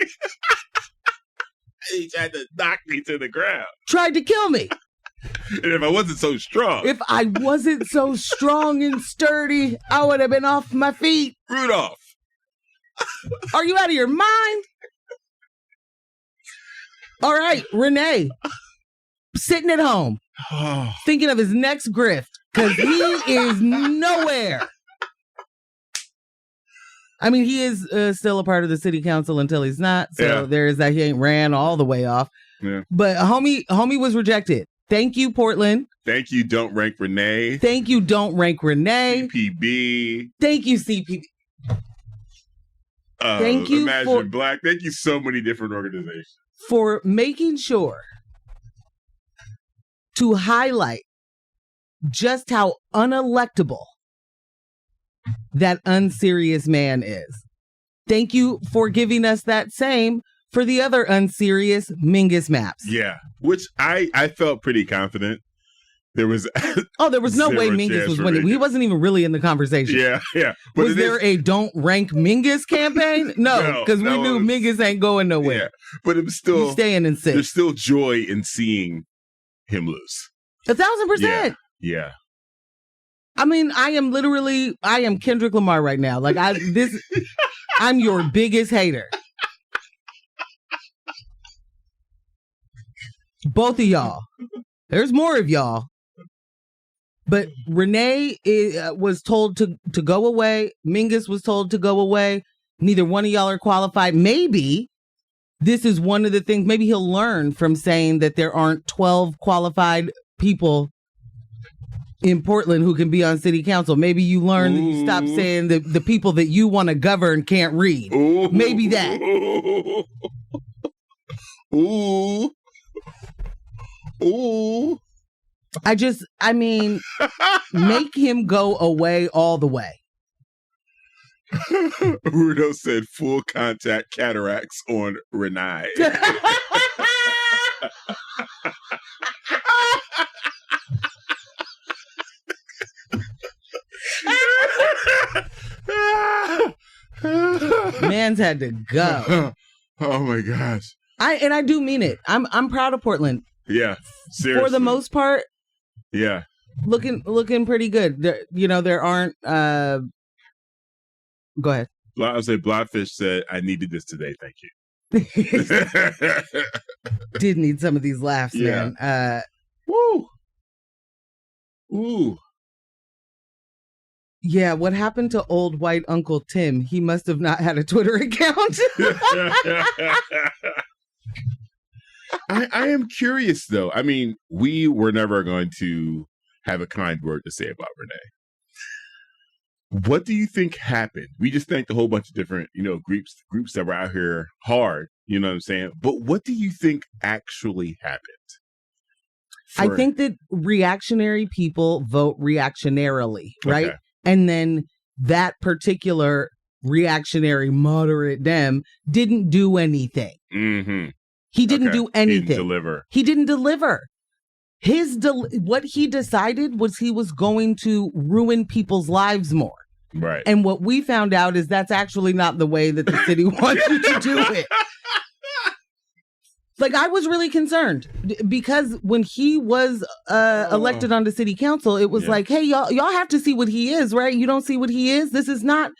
He tried to knock me to the ground. Tried to kill me. And if I wasn't so strong. If I wasn't so strong and sturdy, I would have been off my feet. Rudolph. Are you out of your mind? All right, Renee. Sitting at home. Thinking of his next grift. Because he is nowhere. I mean, he is still a part of the city council until he's not. So there is that. He ain't ran all the way off. Yeah. But homie was rejected. Thank you, Portland. Thank you, Don't Rank Renee. Thank you, Don't Rank Renee. CPB. Thank you, CPB. Thank you Imagine Black. Thank you so many different organizations. For making sure to highlight just how unelectable that unserious man is. Thank you for giving us that same for the other unserious Mingus Maps. Yeah, which I felt pretty confident. There was there was no way Mingus was winning. He wasn't even really in the conversation. Yeah. But was there a don't rank Mingus campaign? No, because we knew Mingus ain't going nowhere. Yeah, but it was still he's staying in six. There's still joy in seeing him lose. 1,000%. Yeah. I mean, I am Kendrick Lamar right now. Like I'm your biggest hater. Both of y'all. There's more of y'all. But Renee was told to go away. Mingus was told to go away. Neither one of y'all are qualified. Maybe this is one of the things. Maybe he'll learn from saying that there aren't 12 qualified people in Portland who can be on city council. Maybe you learn that you stop saying that the people that you want to govern can't read. Ooh. Maybe that. Ooh. I mean, make him go away all the way. Rudo said full contact cataracts on Renee. Man's had to go. Oh my gosh. I do mean it. I'm proud of Portland. Yeah. Seriously. For the most part. Yeah. Looking pretty good. There aren't go ahead. I say Blotfish said, I needed this today, thank you. Did need some of these laughs, man. Woo. Ooh. Yeah, what happened to old white Uncle Tim? He must have not had a Twitter account. I am curious, though. I mean, we were never going to have a kind word to say about Renee. What do you think happened? We just thanked a whole bunch of different, groups that were out here hard, you know what I'm saying? But what do you think actually happened? I think that reactionary people vote reactionarily, right? Okay. And then that particular reactionary moderate Dem didn't do anything. Mm-hmm. He didn't do anything. He He didn't didn't deliver. deliver. What he decided was he was going to ruin people's lives more. Right. And what we found out is that's actually not the way that the city wants you to do it. Like, I was really concerned because when he was elected onto city council, it was like, hey, y'all have to see what he is, right? You don't see what he is? This is not.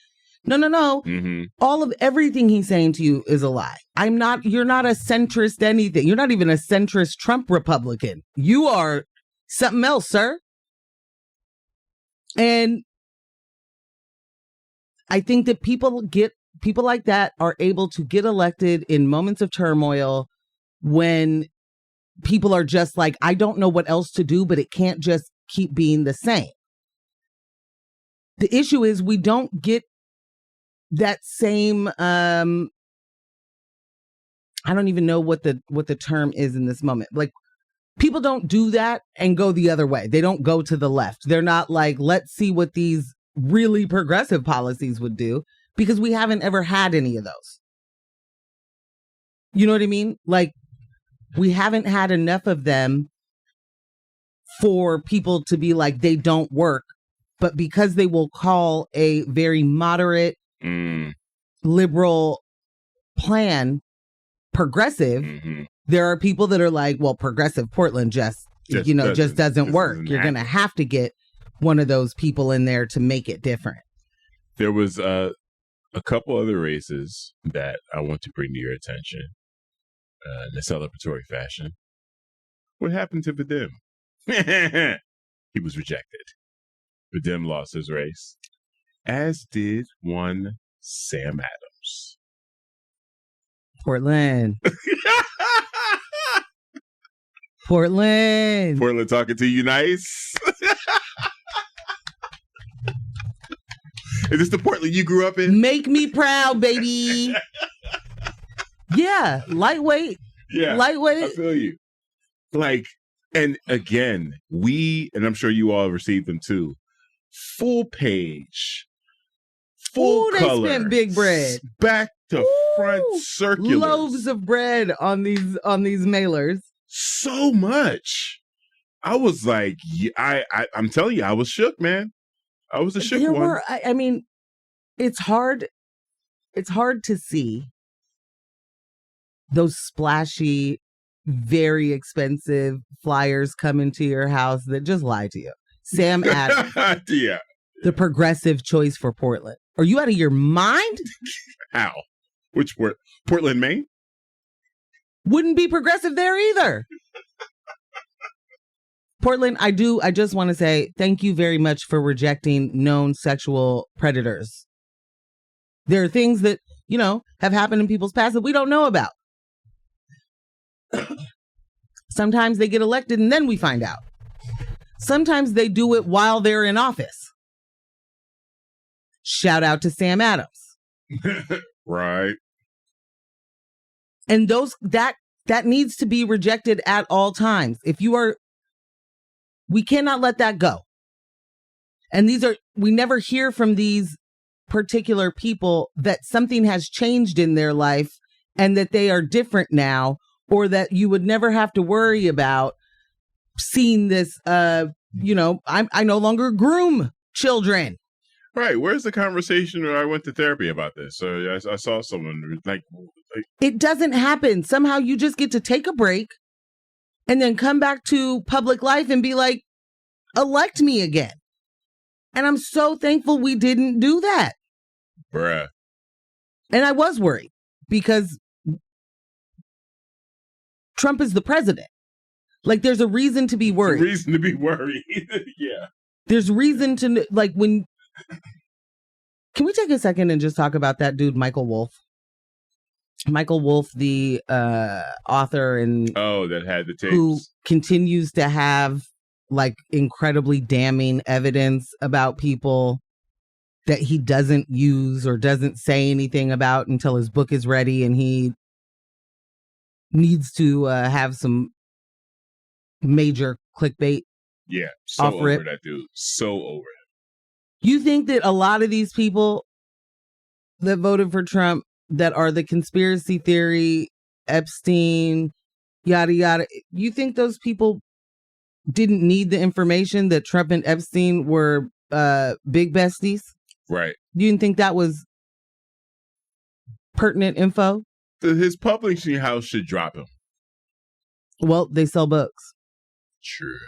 No. Mm-hmm. All of everything he's saying to you is a lie. You're not a centrist anything. You're not even a centrist Trump Republican. You are something else, sir. And I think that people like that are able to get elected in moments of turmoil when people are just like, I don't know what else to do, but it can't just keep being the same. The issue is we don't get that same I don't even know what the term is in this moment. Like, people don't do that and go the other way. They don't go to the left. They're not like, let's see what these really progressive policies would do, because we haven't ever had any of those. You know what I mean? Like, we haven't had enough of them for people to be like, they don't work. But because they will call a very moderate, liberal plan progressive, there are people that are like, well, progressive Portland just doesn't work. You're going to have to get one of those people in there to make it different. There was a couple other races that I want to bring to your attention in a celebratory fashion. What happened to Vadim? He was rejected. Vadim lost his race, as did one Sam Adams. Portland. Portland talking to you nice. Is this the Portland you grew up in? Make me proud, baby. Yeah, lightweight. Yeah, Lightweight. I feel you. Like, and again, and I'm sure you all received them too, full page, full color. They spent big bread. Back to front circular. Loaves of bread on these mailers. So much. I was like, I'm telling you, I was shook, man. I was a shook one. I mean, it's hard to see those splashy, very expensive flyers come into your house that just lie to you. Sam Adams. Yeah. The progressive choice for Portland. Are you out of your mind? How? Which Portland, Maine? Wouldn't be progressive there either. Portland, I just want to say thank you very much for rejecting known sexual predators. There are things that, have happened in people's past that we don't know about. Sometimes they get elected and then we find out. Sometimes they do it while they're in office. Shout out to Sam Adams. Right. And that needs to be rejected at all times. We cannot let that go. And we never hear from these particular people that something has changed in their life and that they are different now, or that you would never have to worry about seeing this, I no longer groom children. Right. Where's the conversation where I went to therapy about this? So I saw someone like... It doesn't happen. Somehow you just get to take a break and then come back to public life and be like, elect me again. And I'm so thankful we didn't do that. Bruh. And I was worried because Trump is the president. Like, there's a reason to be worried. Yeah. There's reason to, like, when... Can we take a second and just talk about that dude, Michael Wolff? Michael Wolff, the author and... Oh, that had the tapes. Who continues to have, like, incredibly damning evidence about people that he doesn't use or doesn't say anything about until his book is ready, and he needs to have some major clickbait. Yeah, so over that dude. So over him. You think that a lot of these people that voted for Trump that are the conspiracy theory, Epstein, yada, yada, you think those people didn't need the information that Trump and Epstein were big besties? Right. You didn't think that was pertinent info? His publishing house should drop him. Well, they sell books. True.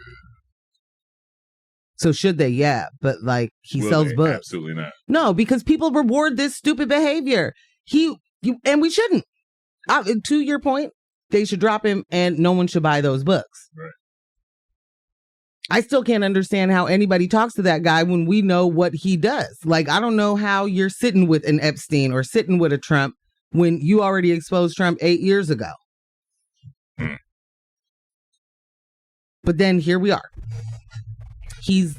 So should they? Yeah. But like, he sells books. Absolutely not. No, because people reward this stupid behavior. And we shouldn't. To your point, they should drop him and no one should buy those books. Right. I still can't understand how anybody talks to that guy when we know what he does. Like, I don't know how you're sitting with an Epstein or sitting with a Trump when you already exposed Trump 8 years ago. But then here we are. He's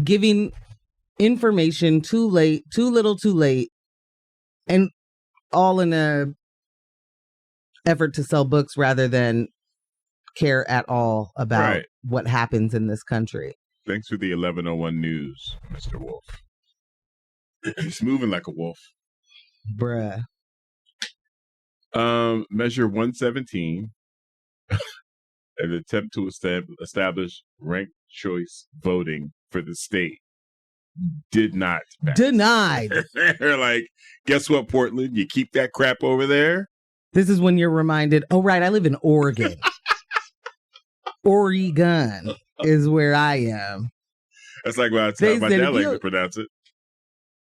giving information too late, too little, too late, and all in a effort to sell books rather than care at all about what happens in this country. Thanks for the 1101 news, Mr. Wolf. He's moving like a wolf. Bruh. Measure 117, an attempt to establish ranked choice voting for the state, did not pass. Denied. They're like, guess what, Portland? You keep that crap over there? This is when you're reminded, oh, right, I live in Oregon. Oregon is where I am. That's like that's how my dad likes to pronounce it.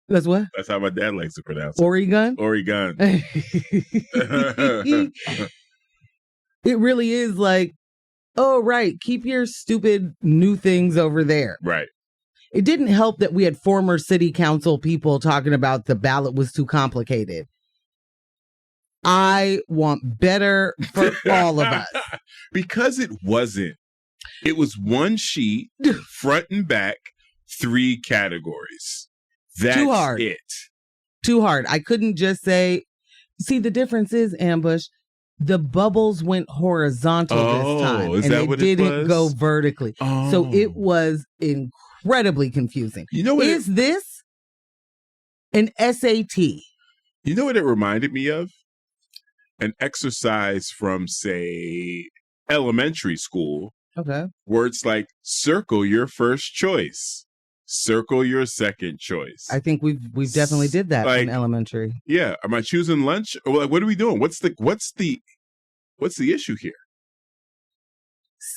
That's what? That's how my dad likes to pronounce it. Oregon? Oregon. It really is like, oh, right, keep your stupid new things over there. Right. It didn't help that we had former city council people talking about the ballot was too complicated. I want better for all of us. Because it wasn't. It was one sheet, front and back, 3 categories. That's Too hard. it. Too hard. I couldn't just say, see, the difference is, Ambush, the bubbles went horizontal this time. Is and that it what it didn't was? go vertically. Oh. So it was incredibly confusing. You know what? Is this an SAT? You know what it reminded me of? An exercise from, say, elementary school, Okay. where it's like, circle your first choice, circle your second choice. I think we've definitely did that Like, in elementary. Yeah, am I choosing lunch? Or like, what are we doing? What's the issue here?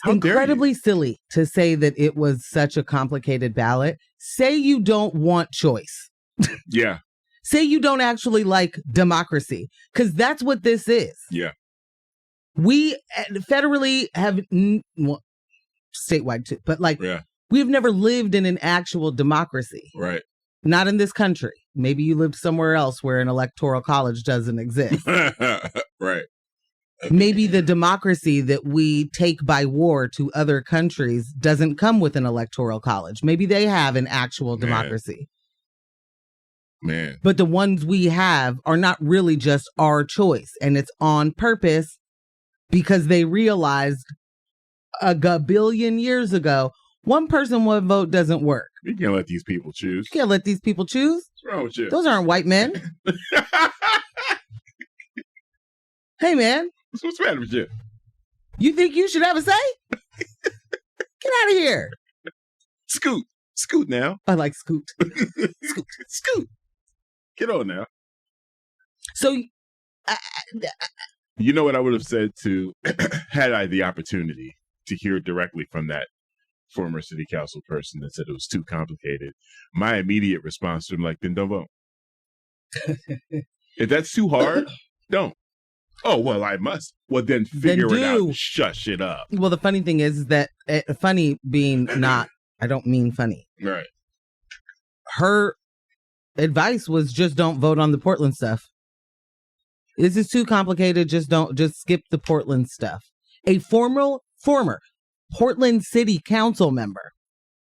How dare Incredibly silly to say that it was such a complicated ballot. Say you don't want choice. Yeah, Say you don't actually like democracy, because that's what this is. yeah, We federally have, well, statewide too, but like, yeah, we've never lived in an actual democracy. right. Not in this country. Maybe you lived somewhere else where an electoral college doesn't exist. Right. Maybe the democracy that we take by war to other countries doesn't come with an electoral college. Maybe they have an actual democracy. Man. But the ones we have are not really just our choice. And it's on purpose because they realized a billion years ago, one person, one vote doesn't work. You can't let these people choose. You can't let these people choose. What's wrong with you? Those aren't white men. Hey, man, What's the matter with you? you think you should have a say? Get out of here. Scoot now. I like Scoot. Scoot. Get on now. So, You know what I would have said to, had I the opportunity to hear directly from that former city council person that said it was too complicated, my immediate response to him, like, then don't vote. If that's too hard, don't. Oh, well, I must. Well, then figure it out. Shush it up. well, the funny thing is that funny being not, I don't mean funny. Right. Her advice was just don't vote on the Portland stuff. This is too complicated. Just skip the Portland stuff. A former Portland City Council member.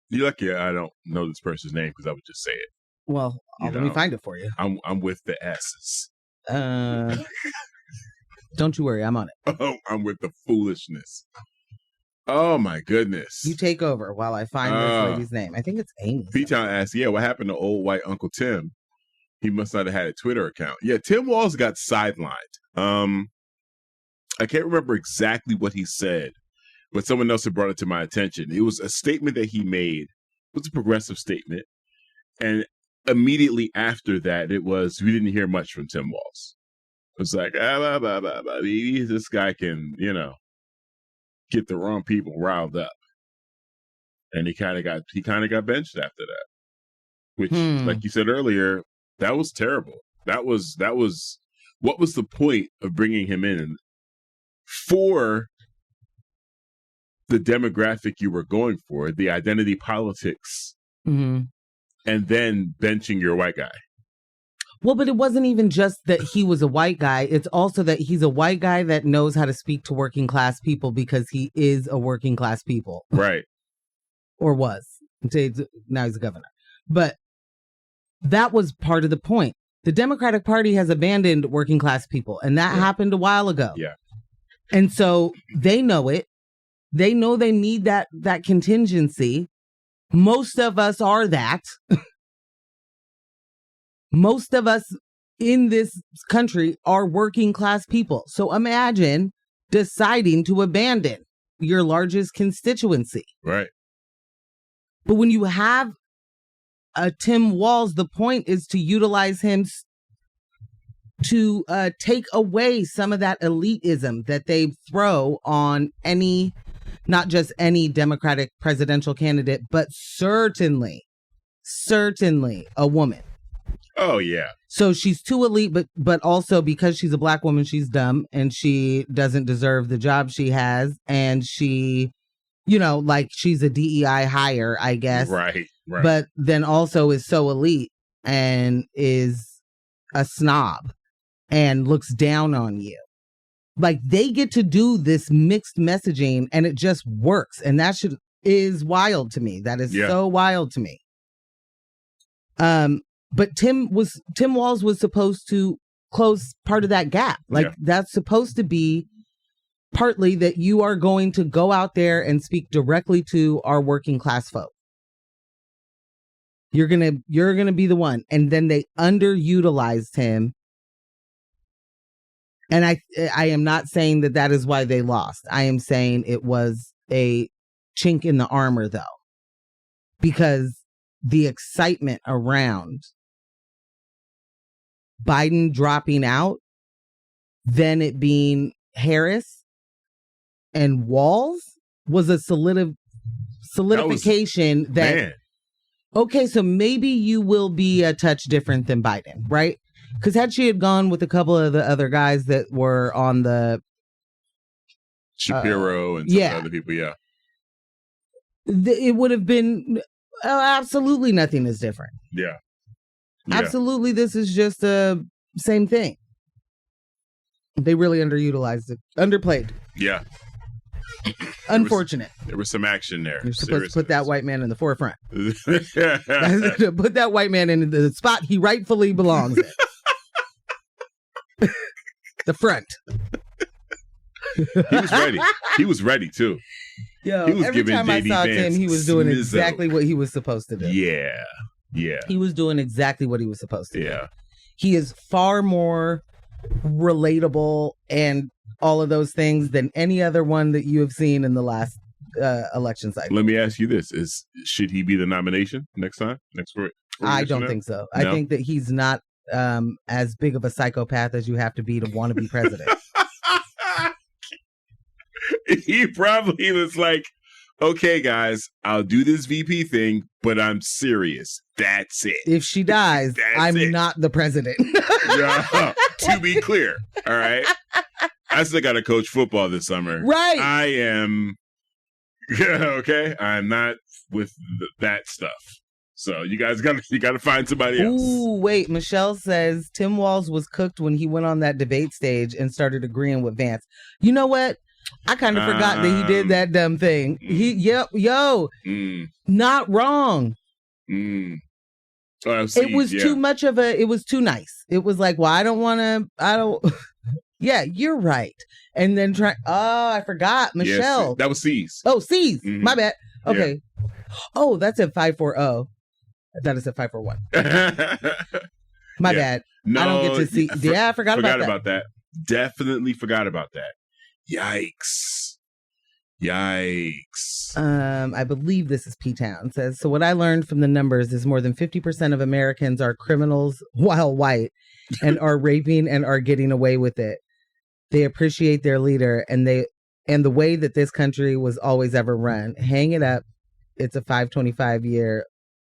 You're lucky I don't know this person's name because I would just say it. Well, let me find it for you. I'm with the S's. Don't you worry, I'm on it. Oh, I'm with the foolishness. Oh my goodness. You take over while I find this lady's name. I think it's Amy. P-Town asked, yeah, what happened to old white Uncle Tim? He must not have had a Twitter account. Yeah, Tim Walz got sidelined. I can't remember exactly what he said, but someone else had brought it to my attention. It was a statement that he made. It was a progressive statement. And immediately after that, we didn't hear much from Tim Walz. It was like, this guy can, get the wrong people riled up. And he kind of got benched after that. Which, like you said earlier, that was terrible. That was what was the point of bringing him in for the demographic you were going for, the identity politics, and then benching your white guy? Well, but it wasn't even just that he was a white guy. It's also that he's a white guy that knows how to speak to working class people because he is a working class people. Right. Or was. Now he's a governor. But that was part of the point. The Democratic Party has abandoned working class people, and that happened a while ago. Yeah. And so they know it. They know they need that contingency. Most of us are that. Most of us in this country are working class people. So imagine deciding to abandon your largest constituency. Right. But when you have a Tim Walz, the point is to utilize him to take away some of that elitism that they throw on not just any Democratic presidential candidate, but certainly a woman. Oh, yeah. So she's too elite, but also because she's a black woman, she's dumb and she doesn't deserve the job she has. And she, she's a DEI hire, I guess. Right. But then also is so elite and is a snob and looks down on you. Like, they get to do this mixed messaging and it just works. And that is wild to me. That is so wild to me. But Tim Walz was supposed to close part of that gap. Like that's supposed to be partly that you are going to go out there and speak directly to our working class folk. You're gonna be the one. And then they underutilized him. And I am not saying that is why they lost. I am saying it was a chink in the armor, though, because the excitement around Biden dropping out, then it being Harris and Walz was a solidification that okay, so maybe you will be a touch different than Biden, right? Because had she had gone with a couple of the other guys that were on the Shapiro and some other people, it would have been absolutely nothing is different. Yeah. Absolutely, this is just the same thing. They really underutilized it, underplayed. Yeah. Unfortunate. There was some action there. You're supposed to put that white man in the forefront. Yeah. Put that white man in the spot he rightfully belongs in. The front. He was ready. He was ready too. Yo, he was every giving time I saw Tim, he was doing exactly what he was supposed to do. Yeah. He was doing exactly what he was supposed to do. Yeah. He is far more relatable and all of those things than any other one that you have seen in the last election cycle. Let me ask you this: should he be the nomination next time? I don't think so. No? I think that he's not as big of a psychopath as you have to want to be president. He probably was like, okay, guys, I'll do this VP thing, but I'm serious. That's it. If she dies, I'm not the president. Yeah, to be clear. All right. I still got to coach football this summer. Right. I am. Okay. I'm not with that stuff. So you guys got to find somebody else. Ooh, wait. Michelle says Tim Walz was cooked when he went on that debate stage and started agreeing with Vance. You know what? I kind of forgot that he did that dumb thing. Not wrong. Oh, it was too much of it was too nice. It was like, well, I don't. Yeah, you're right. And then I forgot. Michelle. That was C's. Oh, C's. Mm-hmm. My bad. Okay. Yeah. Oh, that's at 540. That is at 541. My bad. No, I don't get to see. I forgot about that. Definitely forgot about that. Yikes. I believe this is P-Town. Says, so what I learned from the numbers is more than 50% of Americans are criminals while white and are raping and are getting away with it. They appreciate their leader and the way that this country was always ever run. Hang it up. It's a 525 year.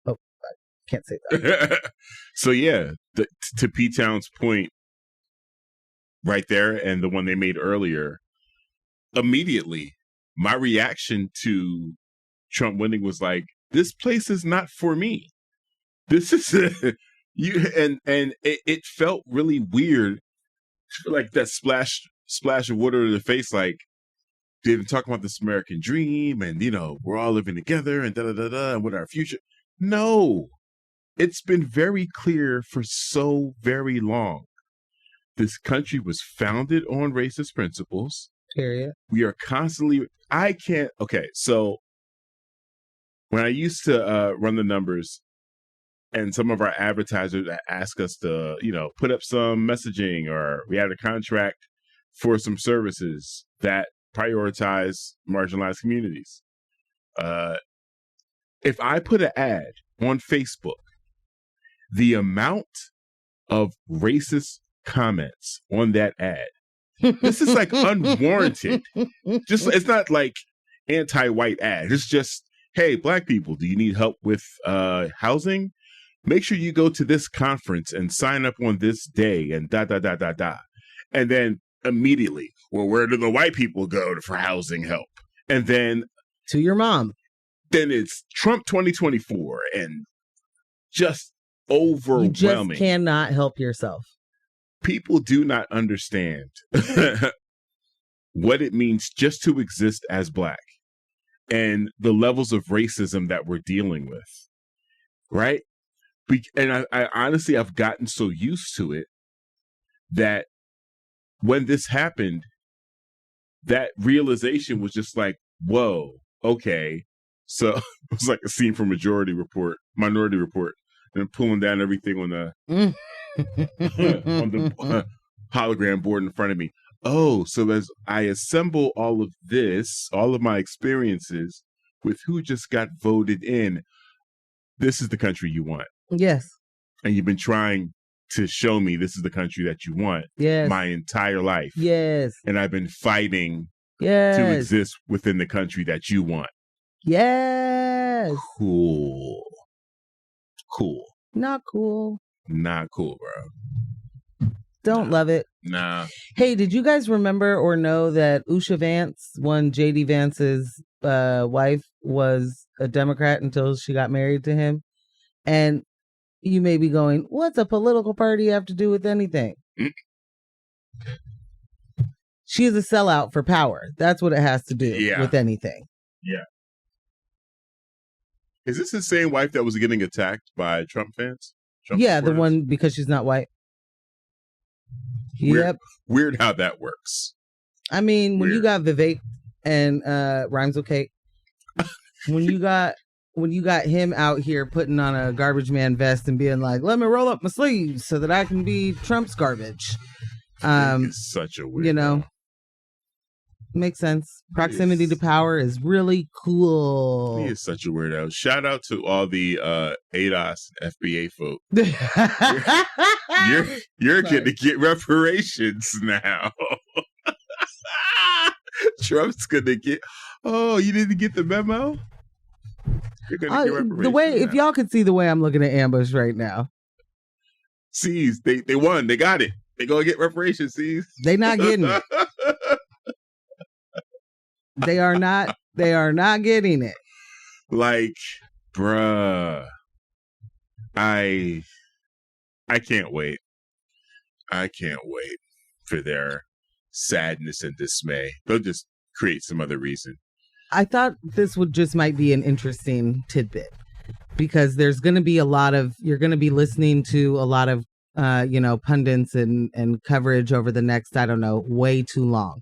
Oh, I can't say that. So yeah, to P-Town's point right there and the one they made earlier, immediately my reaction to Trump winning was like, this place is not for me. This is it felt really weird, like that splash of water in the face, like they've been talking about this American dream and we're all living together and and what our future. No, it's been very clear for so very long. This country was founded on racist principles. Period. We are constantly. So when I used to run the numbers, and some of our advertisers ask us to, put up some messaging, or we had a contract for some services that prioritize marginalized communities. If I put an ad on Facebook, the amount of racist comments on that ad, this is like unwarranted. It's not like anti-white ad. It's just, hey, Black people, do you need help with housing? Make sure you go to this conference and sign up on this day and . And then immediately, well, where do the white people go for housing help? And then to your mom. Then it's Trump 2024 and just overwhelming. You just cannot help yourself. People do not understand what it means just to exist as Black and the levels of racism that we're dealing with, right? And I honestly, I've gotten so used to it that when this happened, that realization was just like, whoa, okay. So it was like a scene from Minority Report, and pulling down everything on the on the hologram board in front of me. Oh, so as I assemble all of this, all of my experiences with who just got voted in, this is the country you want. Yes. And you've been trying to show me this is the country that you want. Yes. My entire life. Yes. And I've been fighting yes. to exist within the country that you want. Yes. Cool. Not cool. Not cool, bro. Don't love it. Nah. Hey, did you guys remember or know that Usha Vance, J.D. Vance's wife, was a Democrat until she got married to him? And you may be going, what's a political party have to do with anything? She is a sellout for power. That's what it has to do with anything. Yeah. Is this the same wife that was getting attacked by Trump fans? Trump yeah, supporters? The one because she's not white. Weird, yep. Weird how that works. I mean, when you got Vivek and Rhymes with Cake, when you got him out here putting on a garbage man vest and being like, let me roll up my sleeves so that I can be Trump's garbage. It's such a weird, you know, makes sense. Proximity to power is really cool. He is such a weirdo. Shout out to all the ADOS FBA folk. You're going to get reparations now. Trump's going to get. Oh, you didn't get the memo? You're going to get reparations. The way, now. if y'all could see the way I'm looking at Ambush right now. Sees, they won. They got it. They going to get reparations, Sees. They not getting it. They are not getting it. Like, bruh. I can't wait. I can't wait for their sadness and dismay. They'll just create some other reason. I thought this might be an interesting tidbit because there's going to be you're going to be listening to a lot of, pundits and coverage over the next, I don't know, way too long,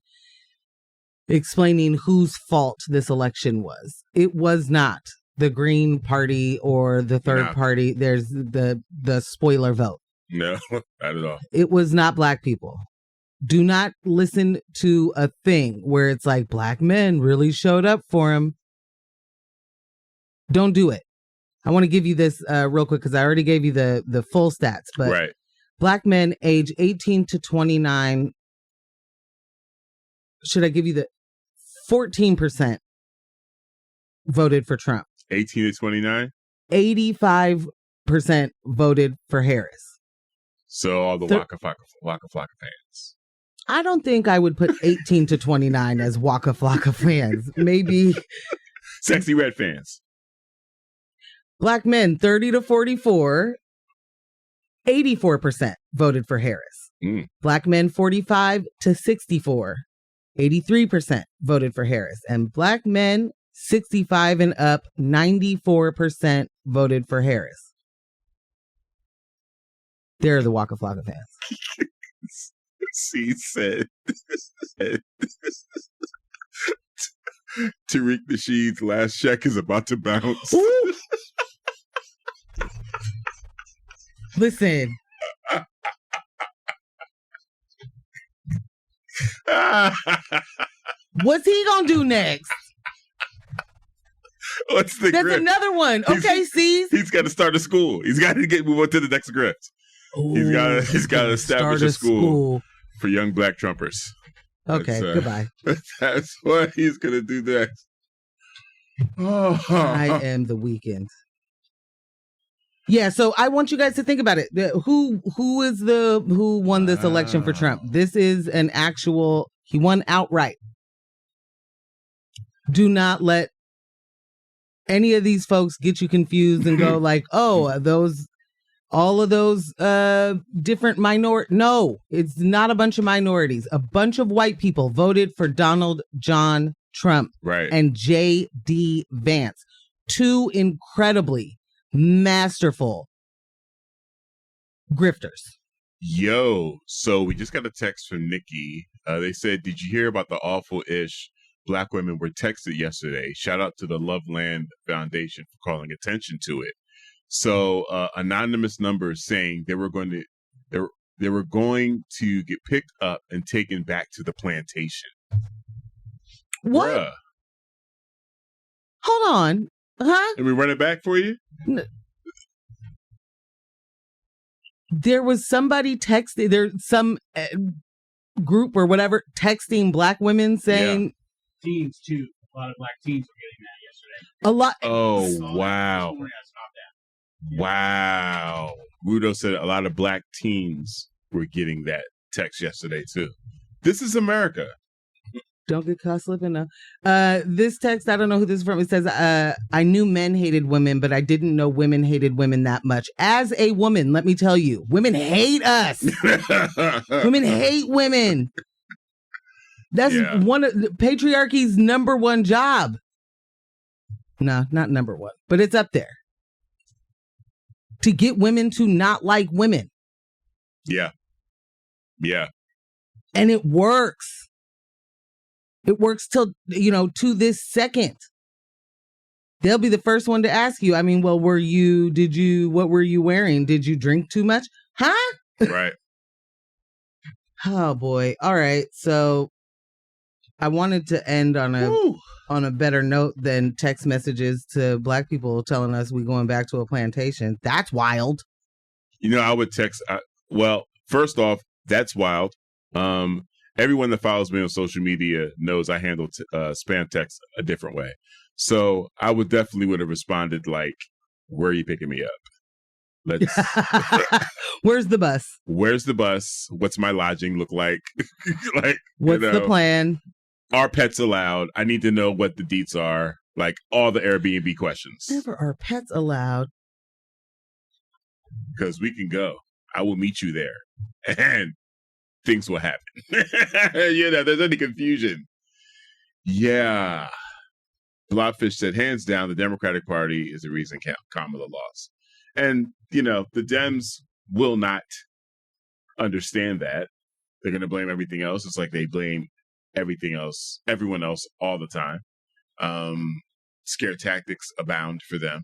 explaining whose fault this election was. It was not the Green Party or the third party. There's the spoiler vote. No, not at all. It was not black people. Do not listen to a thing where it's like black men really showed up for him. Don't do it. I want to give you this real quick because I already gave you the full stats. But right. Black men age 18 to 29. Should I give you the 14% voted for Trump? 18 to 29? 85% voted for Harris. So all the Waka Flocka fans. I don't think I would put 18 to 29 as Waka Flocka fans. Maybe Sexy Red fans. Black men 30 to 44, 84% voted for Harris. Black men 45 to 64, 83% voted for Harris. And black men 65 and up, 94% voted for Harris. They're the Waka Flocka fans. She said Tariq Nasheed's last check is about to bounce. Listen. What's he gonna do next? What's the That's grip? Another one. Okay, see, he's got to start a school. He's got to move on to the next grip. He's got to establish a school for young black Trumpers. Okay, goodbye. That's what he's gonna do next. Oh. I am the Weeknd. Yeah, so I want you guys to think about it. Who won this election for Trump? This is an actual. He won outright. Do not let any of these folks get you confused and go like, oh, all of those different minority. No, it's not a bunch of minorities. A bunch of white people voted for Donald John Trump and J.D. Vance. Two incredibly masterful grifters. Yo, so we just got a text from Nikki. They said, did you hear about the awful-ish Black women were texted yesterday? Shout out to the Loveland Foundation for calling attention to it. So anonymous numbers saying they were going to get picked up and taken back to the plantation. What? Bruh. Hold on. Huh? Let me run it back for you. There was somebody texting, there's some group or whatever texting Black women saying. Teens, too. A lot of Black teens were getting that yesterday. A lot. Oh, wow. Wow. Rudo said a lot of Black teens were getting that text yesterday, too. This is America. Don't get caught slipping now. This text, I don't know who this is from. It says, I knew men hated women, but I didn't know women hated women that much. As a woman, let me tell you, women hate us. Women hate women. That's one of patriarchy's number one job. No, not number one, but it's up there. To get women to not like women. Yeah. Yeah. And it works. It works till, to this second. They'll be the first one to ask you, what were you wearing? Did you drink too much? Huh? Right. Oh boy. All right. So I wanted to end on a better note than text messages to Black people telling us we're going back to a plantation. That's wild. I would text. First off, that's wild. Everyone that follows me on social media knows I handle spam text a different way. So I would have responded like, where are you picking me up? Where's the bus? Where's the bus? What's my lodging look like? What's the plan? Are pets allowed? I need to know what the deets are. Like all the Airbnb questions. Never are pets allowed. Because we can go. I will meet you there. And things will happen. There's any confusion. Yeah. Blobfish said, hands down, the Democratic Party is the reason Kamala lost. And, the Dems will not understand that. They're going to blame everything else. It's like they blame everyone else all the time. Scare tactics abound for them.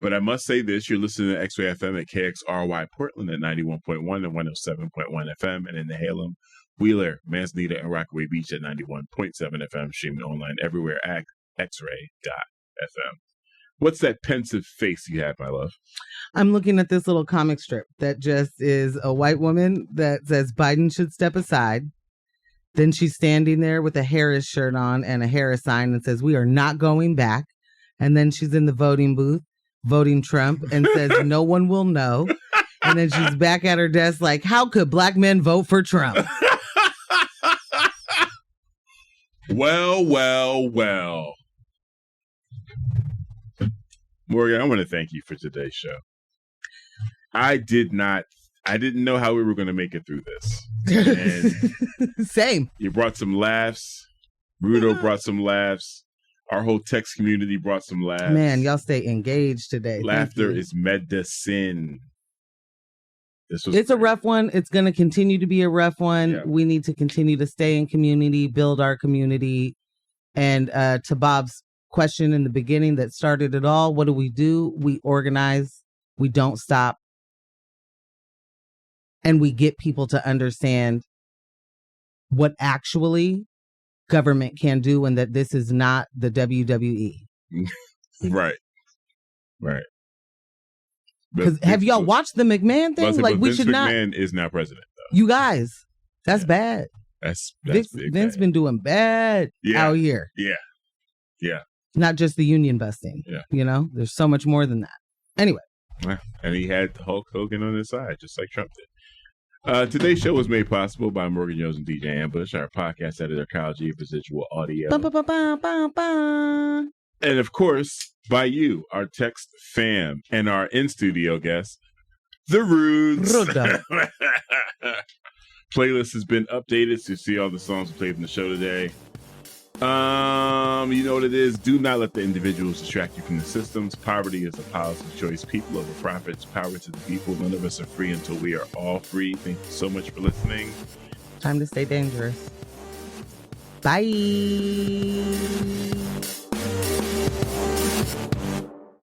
But I must say this, you're listening to X-Ray FM at KXRY Portland at 91.1 and 107.1 FM, and in the Halem, Wheeler, Manzanita, and Rockaway Beach at 91.7 FM, streaming online everywhere at xray.fm. What's that pensive face you have, my love? I'm looking at this little comic strip that just is a white woman that says Biden should step aside. Then she's standing there with a Harris shirt on and a Harris sign and says, we are not going back. And then she's in the voting booth, voting Trump, and says, no one will know. And then she's back at her desk like, how could Black men vote for Trump? Well. Morgan, I want to thank you for today's show. I didn't know how we were going to make it through this. And Same. You brought some laughs. Rudo brought some laughs. Our whole text community brought some laughs. Man, y'all stay engaged today. Laughter is medicine. It's a rough one. It's going to continue to be a rough one. Yeah. We need to continue to stay in community, build our community. And to Bob's question in the beginning that started it all, what do? We organize. We don't stop. And we get people to understand what actually government can do and that this is not the WWE. Right. Because have y'all watched the McMahon thing? Like we Vince should not. McMahon is now president, though. You guys, that's bad. That's Vince been doing bad out here. Yeah. Not just the union busting. Yeah. There's so much more than that. Anyway. And he had Hulk Hogan on his side, just like Trump did. Today's show was made possible by Morgan Jones and DJ Ambush, our podcast editor, Kyle G, Residual Audio. And of course, by you, our text fam, and our in-studio guest, The Rudes. Playlist has been updated to see all the songs played in the show today. You know what it is. Do not let the individuals distract you from the systems. Poverty is a policy choice. People over profits. Power to the people. None of us are free until we are all free. Thank you so much for listening. Time to stay dangerous. Bye.